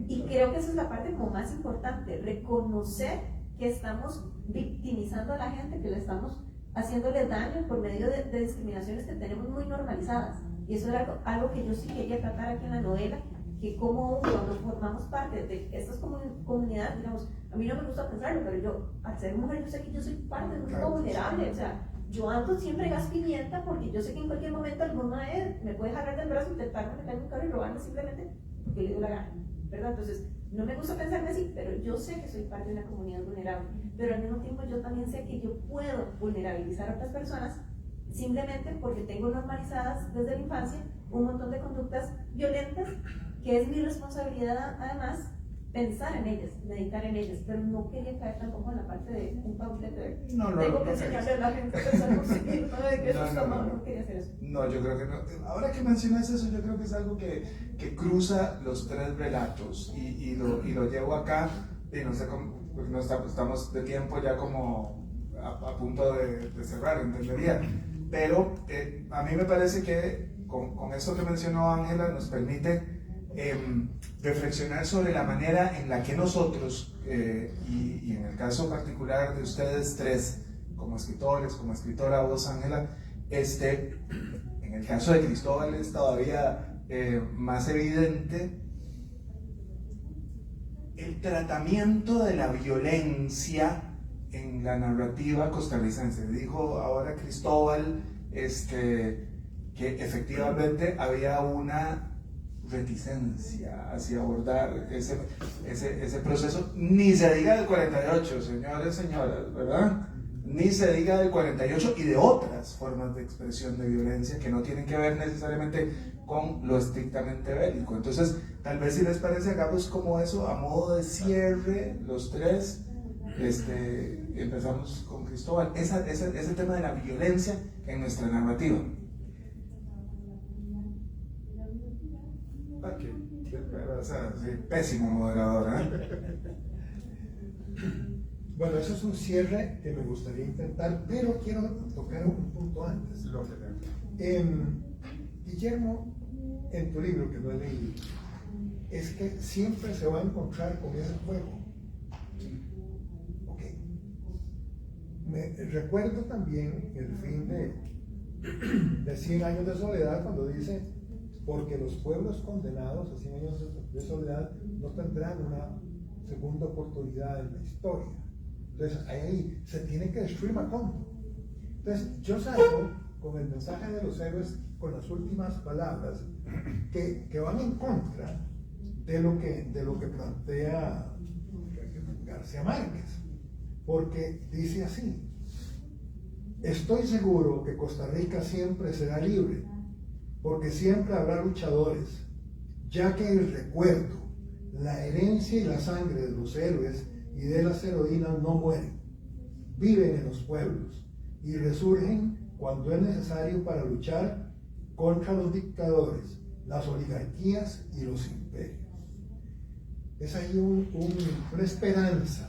Y creo que esa es la parte como más importante, reconocer que estamos victimizando a la gente, que le estamos haciéndole daño por medio de discriminaciones que tenemos muy normalizadas. Y eso era algo que yo sí quería tratar aquí en la novela, que como cuando formamos parte de estas comunidades, digamos, a mí no me gusta pensarlo, pero yo, al ser mujer, yo sé que yo soy parte de un grupo vulnerable, o sea, yo ando siempre gas pimienta porque yo sé que en cualquier momento alguna vez me puede jalar del brazo, intentarme meterme un carro y robarme simplemente porque le dio la gana, ¿verdad? Entonces, no me gusta pensarme así, pero yo sé que soy parte de una comunidad vulnerable, pero al mismo tiempo yo también sé que yo puedo vulnerabilizar a otras personas simplemente porque tengo normalizadas desde la infancia un montón de conductas violentas que es mi responsabilidad además pensar en ellas, meditar en ellas, pero no quería caer tampoco en la parte de un panfleto de tengo que enseñarle a la gente a pensar por sí misma, de que eso está mal, no quería hacer eso. No, yo creo que no. Ahora que mencionas eso, yo creo que es algo que cruza los tres relatos y lo llevo acá, y no sé cómo, pues no estamos de tiempo ya como a punto de cerrar, entendería, pero a mí me parece que con eso que mencionó Ángela nos permite reflexionar sobre la manera en la que nosotros, y en el caso particular de ustedes tres, como escritores, como escritora vos, Ángela, en el caso de Cristóbal es todavía más evidente el tratamiento de la violencia en la narrativa costarricense. Dijo ahora Cristóbal que efectivamente había una reticencia hacia abordar ese proceso, ni se diga del 48, señores, señoras, ¿verdad? Ni se diga del 48 y de otras formas de expresión de violencia que no tienen que ver necesariamente con lo estrictamente bélico. Entonces, tal vez si les parece, hagamos como eso, a modo de cierre, los tres, empezamos con Cristóbal, ese tema de la violencia en nuestra narrativa. O sea, sí, pésimo moderador, ¿eh? Bueno, eso es un cierre que me gustaría intentar, pero quiero tocar un punto antes. Guillermo, en tu libro que no he leído, es que siempre se va a encontrar con ese juego. Ok. Me recuerdo también el fin de 100 años de soledad, cuando dice, porque los pueblos condenados a 100 años de soledad no tendrán una segunda oportunidad en la historia. Entonces ahí se tiene que destruir Macondo. Entonces yo salgo con el mensaje de los héroes, con las últimas palabras que van en contra de lo que plantea García Márquez, porque dice así: estoy seguro que Costa Rica siempre será libre, porque siempre habrá luchadores, ya que el recuerdo, la herencia y la sangre de los héroes y de las heroínas no mueren, viven en los pueblos y resurgen cuando es necesario para luchar contra los dictadores, las oligarquías y los imperios. Es ahí una esperanza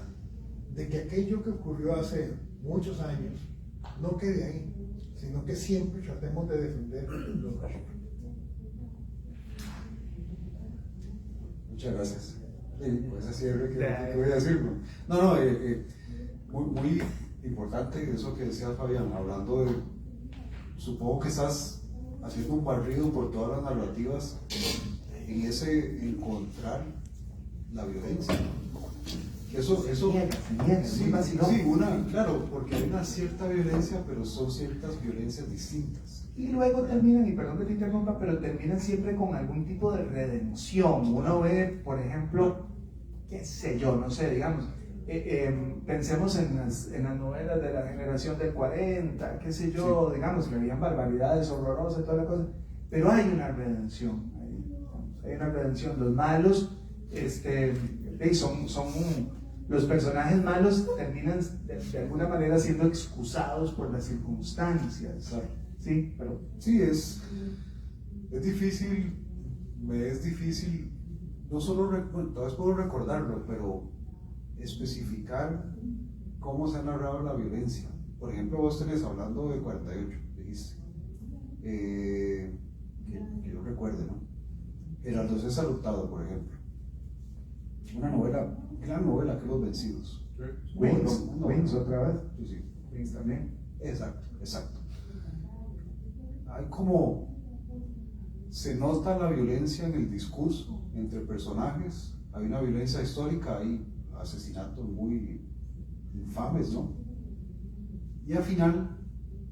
de que aquello que ocurrió hace muchos años no quede ahí, sino que siempre tratemos de defender los nuestros. Muchas gracias. Pues ese cierre que voy a decir. No, muy importante eso que decía Fabián, hablando de, supongo que estás haciendo un barrido por todas las narrativas en ese encontrar la violencia. Eso sí, claro, porque hay una cierta violencia, pero son ciertas violencias distintas. Y luego terminan, y perdón que te interrumpa, pero terminan siempre con algún tipo de redención. Uno ve, por ejemplo, qué sé yo, no sé, digamos, pensemos en las novelas de la generación del 40, qué sé yo, digamos, que habían barbaridades horrorosas y toda la cosa, pero hay una redención, hay una redención. Los malos, los personajes malos terminan de alguna manera siendo excusados por las circunstancias. Sí, pero... Sí, es difícil, no solo, tal vez puedo recordarlo, pero especificar cómo se ha narrado la violencia. Por ejemplo, vos tenés, hablando de 48, dijiste, que yo recuerde, ¿no? Heraldo César Hurtado, por ejemplo. Una novela, gran novela, que Los Vencidos. Wings otra vez. Sí. Wings también. Exacto. Hay como, se nota la violencia en el discurso entre personajes, hay una violencia histórica, hay asesinatos muy infames, ¿no? Y al final,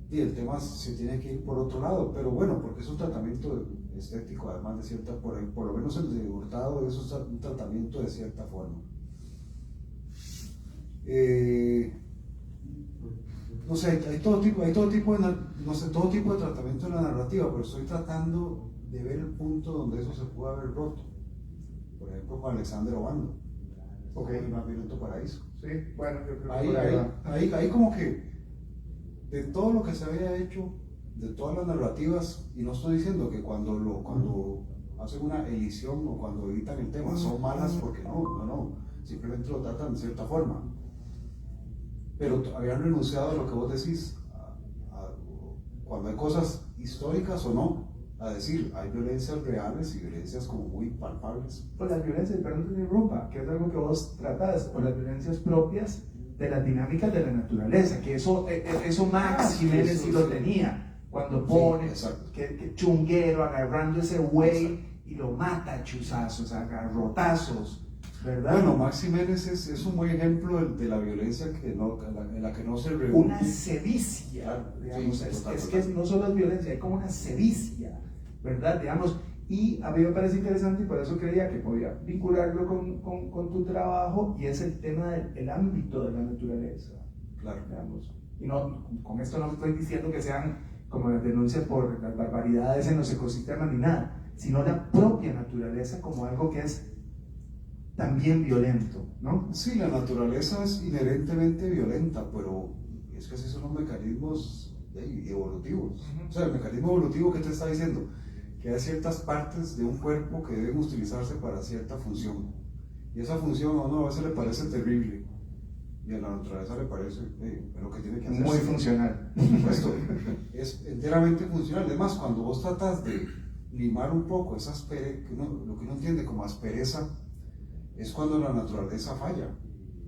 el tema se tiene que ir por otro lado, pero bueno, porque es un tratamiento estético, además de cierta, por lo menos el de Hurtado, eso es un tratamiento de cierta forma. No sé, hay todo tipo de tratamiento en la narrativa, pero estoy tratando de ver el punto donde eso se pudo haber roto. Por ejemplo, con Alexander Obando, el más violento paraíso. Sí, bueno, yo creo que ahí como que de todo lo que se había hecho, de todas las narrativas, y no estoy diciendo que cuando hacen una edición o cuando editan el tema son malas, porque no, simplemente lo tratan de cierta forma. Pero habían renunciado a lo que vos decís, cuando hay cosas históricas o no, a decir, hay violencias reales y violencias como muy palpables. Pues las violencias, perdón que te interrumpa, que es algo que vos tratás, o las violencias propias de las dinámicas de la naturaleza, que eso Max Jiménez sí lo tenía, cuando pone que chunguero agarrando ese güey y lo mata a chuzazos, a garrotazos. ¿Verdad? Bueno, Max Jiménez es un buen ejemplo de la violencia en la que no se reúne. Una sevicia, digamos, Sí, es que no solo es violencia, hay como una sevicia, ¿verdad? Digamos, y a mí me parece interesante y por eso creía que podía vincularlo con tu trabajo, y es el tema del ámbito de la naturaleza. Claro. Digamos. Y no, con esto no estoy diciendo que sean como las denuncias por las barbaridades en los ecosistemas ni nada, sino la propia naturaleza como algo que es también violento, ¿no? Sí, la naturaleza es inherentemente violenta, pero es que así son los mecanismos evolutivos. O sea, el mecanismo evolutivo que te está diciendo que hay ciertas partes de un cuerpo que deben utilizarse para cierta función. Y esa función a uno a veces le parece terrible. Y a la naturaleza le parece lo que tiene que hacer. Muy funcional. Esto es enteramente funcional. Además, cuando vos tratas de limar un poco esa aspereza, lo que uno entiende como aspereza, es cuando la naturaleza falla.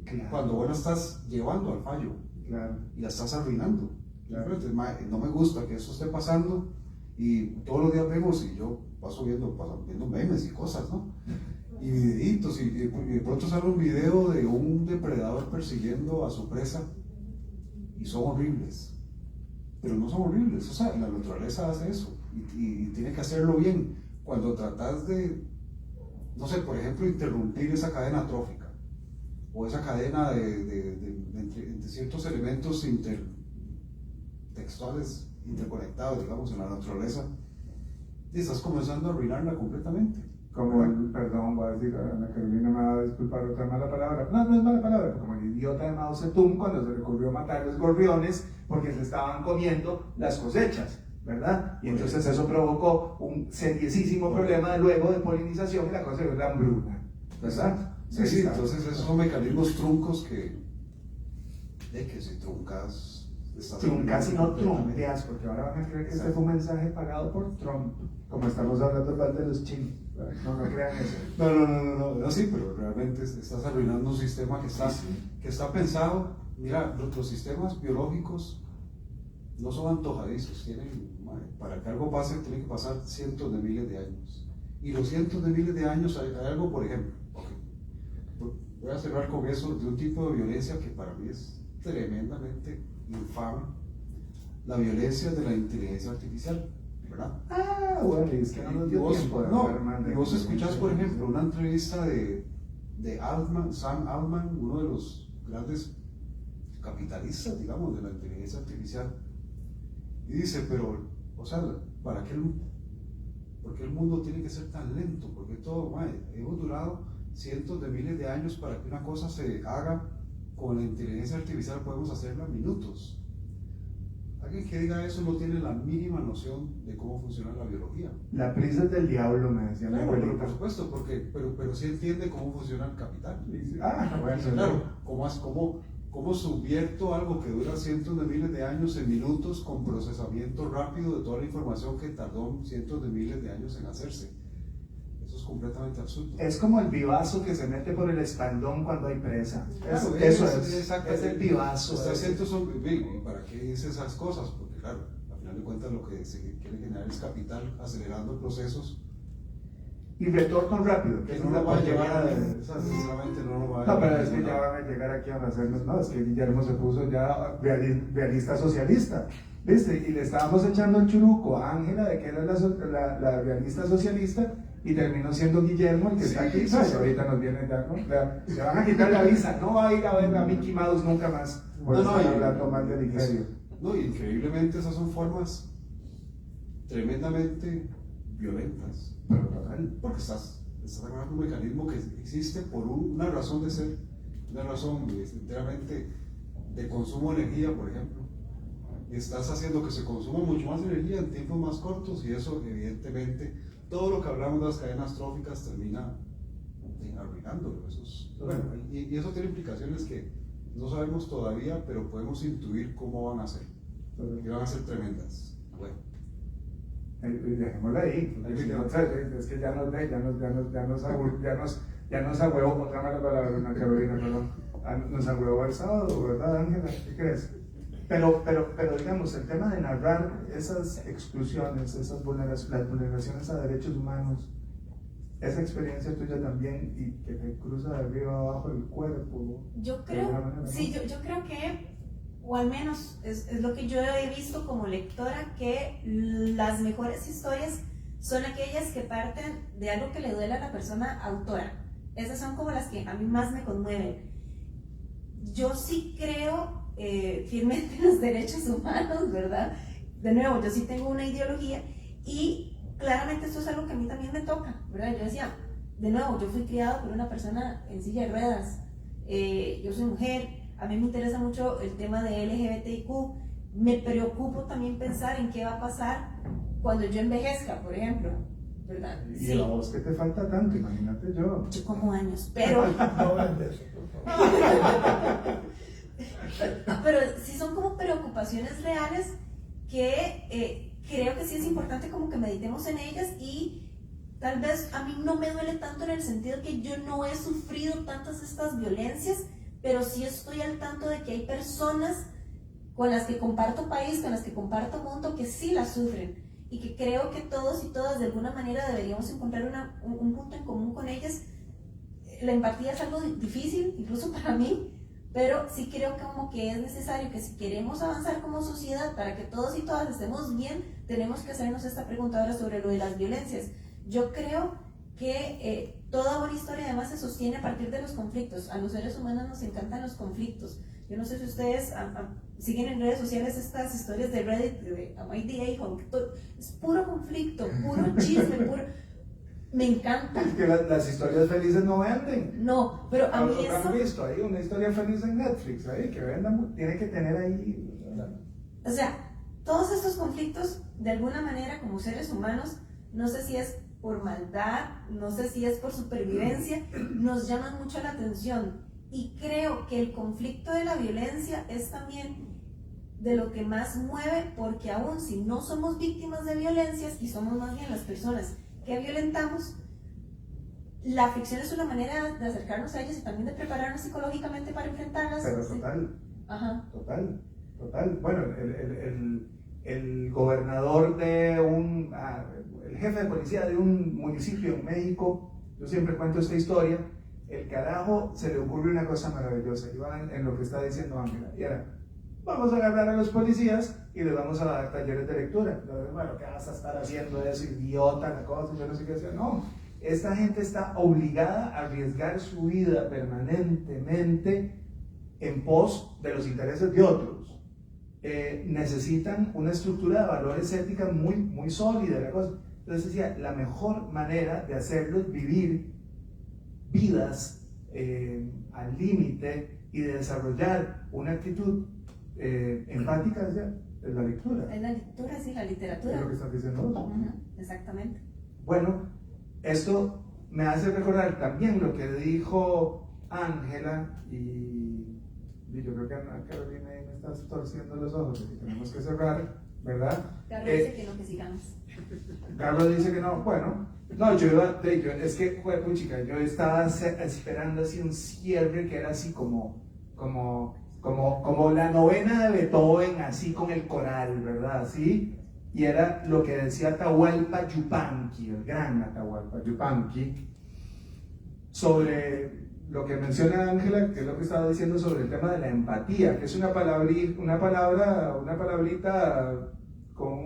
Claro. Cuando vos la estás llevando al fallo. Claro. Y la estás arruinando. Claro. Entonces, no me gusta que eso esté pasando y todos los días vemos y yo paso viendo memes y cosas, ¿no? Y videitos y de pronto sale un video de un depredador persiguiendo a su presa y son horribles, pero no son horribles, o sea, la naturaleza hace eso y tiene que hacerlo bien. Cuando tratas de, no sé, por ejemplo, interrumpir esa cadena trófica o esa cadena entre ciertos elementos intertextuales interconectados, digamos, en la naturaleza, y estás comenzando a arruinarla completamente. Como perdón, voy a decir, Ana Carolina me va a disculpar otra mala palabra. No, no es mala palabra, como el idiota de Mao Zedong cuando se le ocurrió matar a los gorriones porque se estaban comiendo las cosechas, ¿verdad? Y entonces eso provocó un seriosísimo problema de luego de polinización y la cosa de la hambruna, ¿verdad? Sí, entonces esos son mecanismos truncos que si truncas... Truncas y no trumpeas, porque ahora van a creer que este fue un mensaje pagado por Trump, como estamos hablando de los chinos. No crean eso. No, sí, pero realmente estás arruinando un sistema que está pensado. Mira, los sistemas biológicos no son antojadizos, para que algo pase tiene que pasar cientos de miles de años. Y los cientos de miles de años hay algo, por ejemplo, voy a cerrar con eso, de un tipo de violencia que para mí es tremendamente infame, la violencia de la inteligencia artificial, ¿verdad? Ah, bueno, y es que no nos dio tiempo de hablar más de y vos eso. escuchás, por ejemplo, una entrevista de Sam Altman, uno de los grandes capitalistas, digamos, de la inteligencia artificial, y dice, pero, o sea, ¿por qué el mundo tiene que ser tan lento? Porque hemos durado cientos de miles de años para que una cosa se haga. Con la inteligencia artificial podemos hacerla en minutos. Alguien que diga eso no tiene la mínima noción de cómo funciona la biología. La prisa es del diablo, me decía mi Claro, pero abuelita. por supuesto, pero sí entiende cómo funciona el capital. Bueno, Claro, cómo subvierto algo que dura cientos de miles de años en minutos con procesamiento rápido de toda la información que tardó cientos de miles de años en hacerse. Eso es completamente absurdo. Es como el pibazo que se mete por el espaldón cuando hay presa. Claro, Eso exacto. es el pibazo. ¿Y para qué dice esas cosas? Porque claro, al final de cuentas lo que se quiere generar es capital, acelerando procesos. Y retorno rápido, que Que esa no es la lo va a llevar porquería sinceramente no lo va a No, llevar. pero es que ya van a llegar aquí a hacernos, no, es que Guillermo se puso ya realista socialista, ¿viste? Y le estábamos echando el churuco a Ángela de que era la realista socialista y terminó siendo Guillermo el que está aquí. Sí. Ahorita nos viene ya, ¿no? Le van a quitar la visa, no va a ir a ver a Mickey Mouse nunca más por estar hablando mal del imperio. No, y increíblemente esas son formas tremendamente violentas. Porque estás agarrando un mecanismo que existe por una razón de ser, una razón enteramente de consumo de energía, por ejemplo. Estás haciendo que se consuma mucho más energía en tiempos más cortos y eso evidentemente, todo lo que hablamos de las cadenas tróficas termina arruinándolo. Y eso tiene implicaciones que no sabemos todavía, pero podemos intuir cómo van a ser. Y van a ser tremendas. Bueno. Dejémosla ahí, es que ya nos agüevó, otra mala palabra, Ana Carolina, perdón, nos agüevó el sábado, ¿verdad, Ángela? ¿Qué crees? Pero digamos, el tema de narrar esas exclusiones, las vulneraciones a derechos humanos, esa experiencia tuya también y que te cruza de arriba a abajo del cuerpo. Yo creo, sí, yo creo que, o al menos es lo que yo he visto como lectora, que las mejores historias son aquellas que parten de algo que le duele a la persona autora. Esas son como las que a mí más me conmueven. Yo sí creo firmemente en los derechos humanos, ¿verdad? De nuevo, yo sí tengo una ideología y claramente esto es algo que a mí también me toca, ¿verdad? Yo decía, de nuevo, yo fui criado por una persona en silla de ruedas, yo soy mujer, a mí me interesa mucho el tema de LGBTIQ, me preocupo también pensar en qué va a pasar cuando yo envejezca, por ejemplo, ¿verdad? Y Sí, la voz que te falta tanto, imagínate yo. yo como años, pero... No hablen de eso, por favor. Pero sí son como preocupaciones reales que creo que sí es importante como que meditemos en ellas, y tal vez a mí no me duele tanto en el sentido que yo no he sufrido tantas estas violencias, pero sí estoy al tanto de que hay personas con las que comparto país, con las que comparto mundo, que sí las sufren, y que creo que todos y todas de alguna manera deberíamos encontrar un punto en común con ellas. La empatía es algo difícil, incluso para mí, pero sí creo como que es necesario que si queremos avanzar como sociedad para que todos y todas estemos bien, tenemos que hacernos esta pregunta ahora sobre lo de las violencias. Yo creo que toda buena historia además se sostiene a partir de los conflictos. A los seres humanos nos encantan los conflictos. Yo no sé si ustedes siguen en redes sociales estas historias de Reddit, de Am I the A-hole? Es puro conflicto, puro chisme, puro... Me encanta. Es que las historias felices no venden. No, pero a mí ¿Han eso... visto ahí una historia feliz en Netflix? Ahí, que venda, tiene que tener ahí. O sea, todos estos conflictos, de alguna manera, como seres humanos, no sé si es por maldad, no sé si es por supervivencia, nos llaman mucho la atención. Y creo que el conflicto de la violencia es también de lo que más mueve, porque aún si no somos víctimas de violencias y somos más bien las personas que violentamos, la ficción es una manera de acercarnos a ellas y también de prepararnos psicológicamente para enfrentarlas. Pero total. Ajá. Total. Bueno, el gobernador de el jefe de policía de un municipio en México, yo siempre cuento esta historia, el carajo se le ocurrió una cosa maravillosa, iba en lo que está diciendo Ángela, y era, vamos a agarrar a los policías y les vamos a dar talleres de lectura. Bueno, ¿qué vas a estar haciendo eso, idiota, la cosa? Yo no sé qué hacer. No, esta gente está obligada a arriesgar su vida permanentemente en pos de los intereses de otros. Necesitan una estructura de valores éticas muy sólida, la cosa. Entonces decía, la mejor manera de hacerlos vivir vidas al límite y de desarrollar una actitud empática es la lectura. Es la lectura, sí, la literatura. Es lo que están diciendo vos. Exactamente. Bueno, esto me hace recordar también lo que dijo Ángela, y yo creo que Ana Carolina ahí me estás torciendo los ojos, y tenemos que cerrar, ¿verdad? Carlos dice que no, que sigamos. Carlos dice que no. Bueno, no, es que, puchica, yo estaba esperando así un cierre que era así como la novena de Beethoven, así con el coral, ¿verdad? Así, y era lo que decía Atahualpa Yupanqui, el gran Atahualpa Yupanqui, sobre lo que menciona Ángela, que es lo que estaba diciendo sobre el tema de la empatía, que es una palabrita con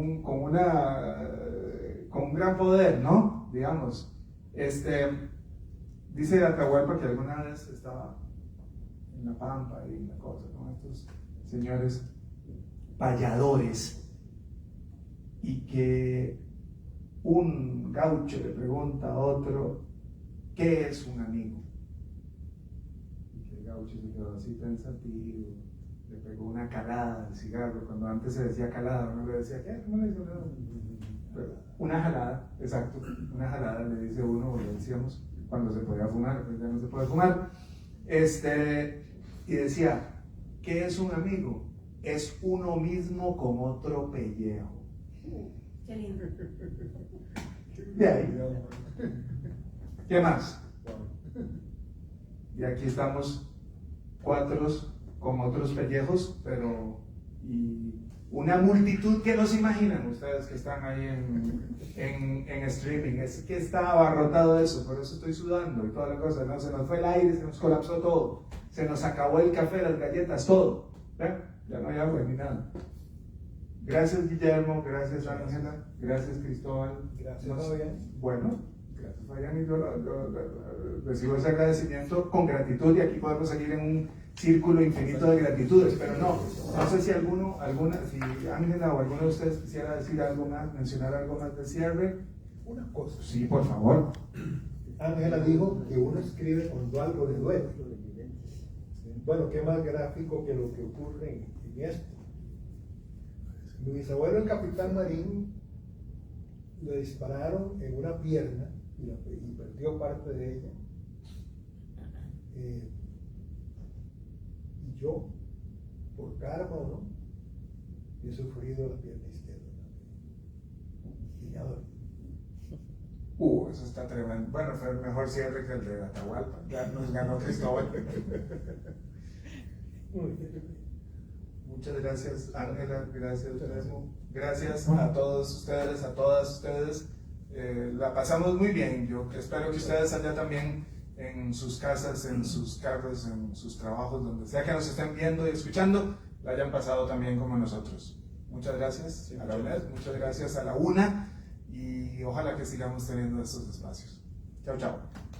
un gran poder, ¿no? Digamos, dice Atahualpa que alguna vez estaba en la pampa y la cosa, con estos señores payadores, y que un gaucho le pregunta a otro, ¿qué es un amigo? Y que el gaucho se quedó así pensativo, le pegó una calada al cigarro, cuando antes se decía calada, uno le decía, ¿qué? ¿Cómo le dice uno? Una jalada, exacto, una jalada le dice uno, le decíamos, cuando se podía fumar, pues ya no se puede fumar. Y decía, ¿qué es un amigo? Es uno mismo con otro pellejo. Qué lindo. De ahí. ¿Qué más? Y aquí estamos cuatro con otros pellejos, y una multitud que no se imaginan ustedes que están ahí en streaming. Es que está abarrotado eso, por eso estoy sudando y toda la cosa, ¿no? Se nos fue el aire, se nos colapsó todo, se nos acabó el café, las galletas, todo. Ya no hay agua ni nada. Gracias Guillermo, gracias Ángela, gracias Cristóbal. Gracias, Fabián. Bueno, gracias Fabián, y yo recibo ese agradecimiento con gratitud, y aquí podemos seguir en un círculo infinito de gratitudes, pero no sé si si Ángela o alguno de ustedes quisiera decir algo más, mencionar algo más de cierre. Una cosa. Sí, por favor. Ángela dijo que uno escribe cuando algo le duele. Bueno, qué más gráfico que lo que ocurre en esto. Mi bisabuelo, el capitán Marín, le dispararon en una pierna y perdió parte de ella. Y yo, por karma o no, he sufrido la pierna izquierda también. Y ya dolí. Eso está tremendo. Bueno, fue el mejor cierre que el de Atahualpa. Ya nos ganó Cristóbal. Muchas gracias, Ángela. Gracias, Remo. Gracias a todos ustedes, a todas ustedes. La pasamos muy bien. Yo espero que ustedes allá también, en sus casas, en sus carros, en sus trabajos, donde sea que nos estén viendo y escuchando, la hayan pasado también como nosotros. Muchas gracias a la UNED, muchas gracias a la UNA, y ojalá que sigamos teniendo estos espacios. Chao, chao.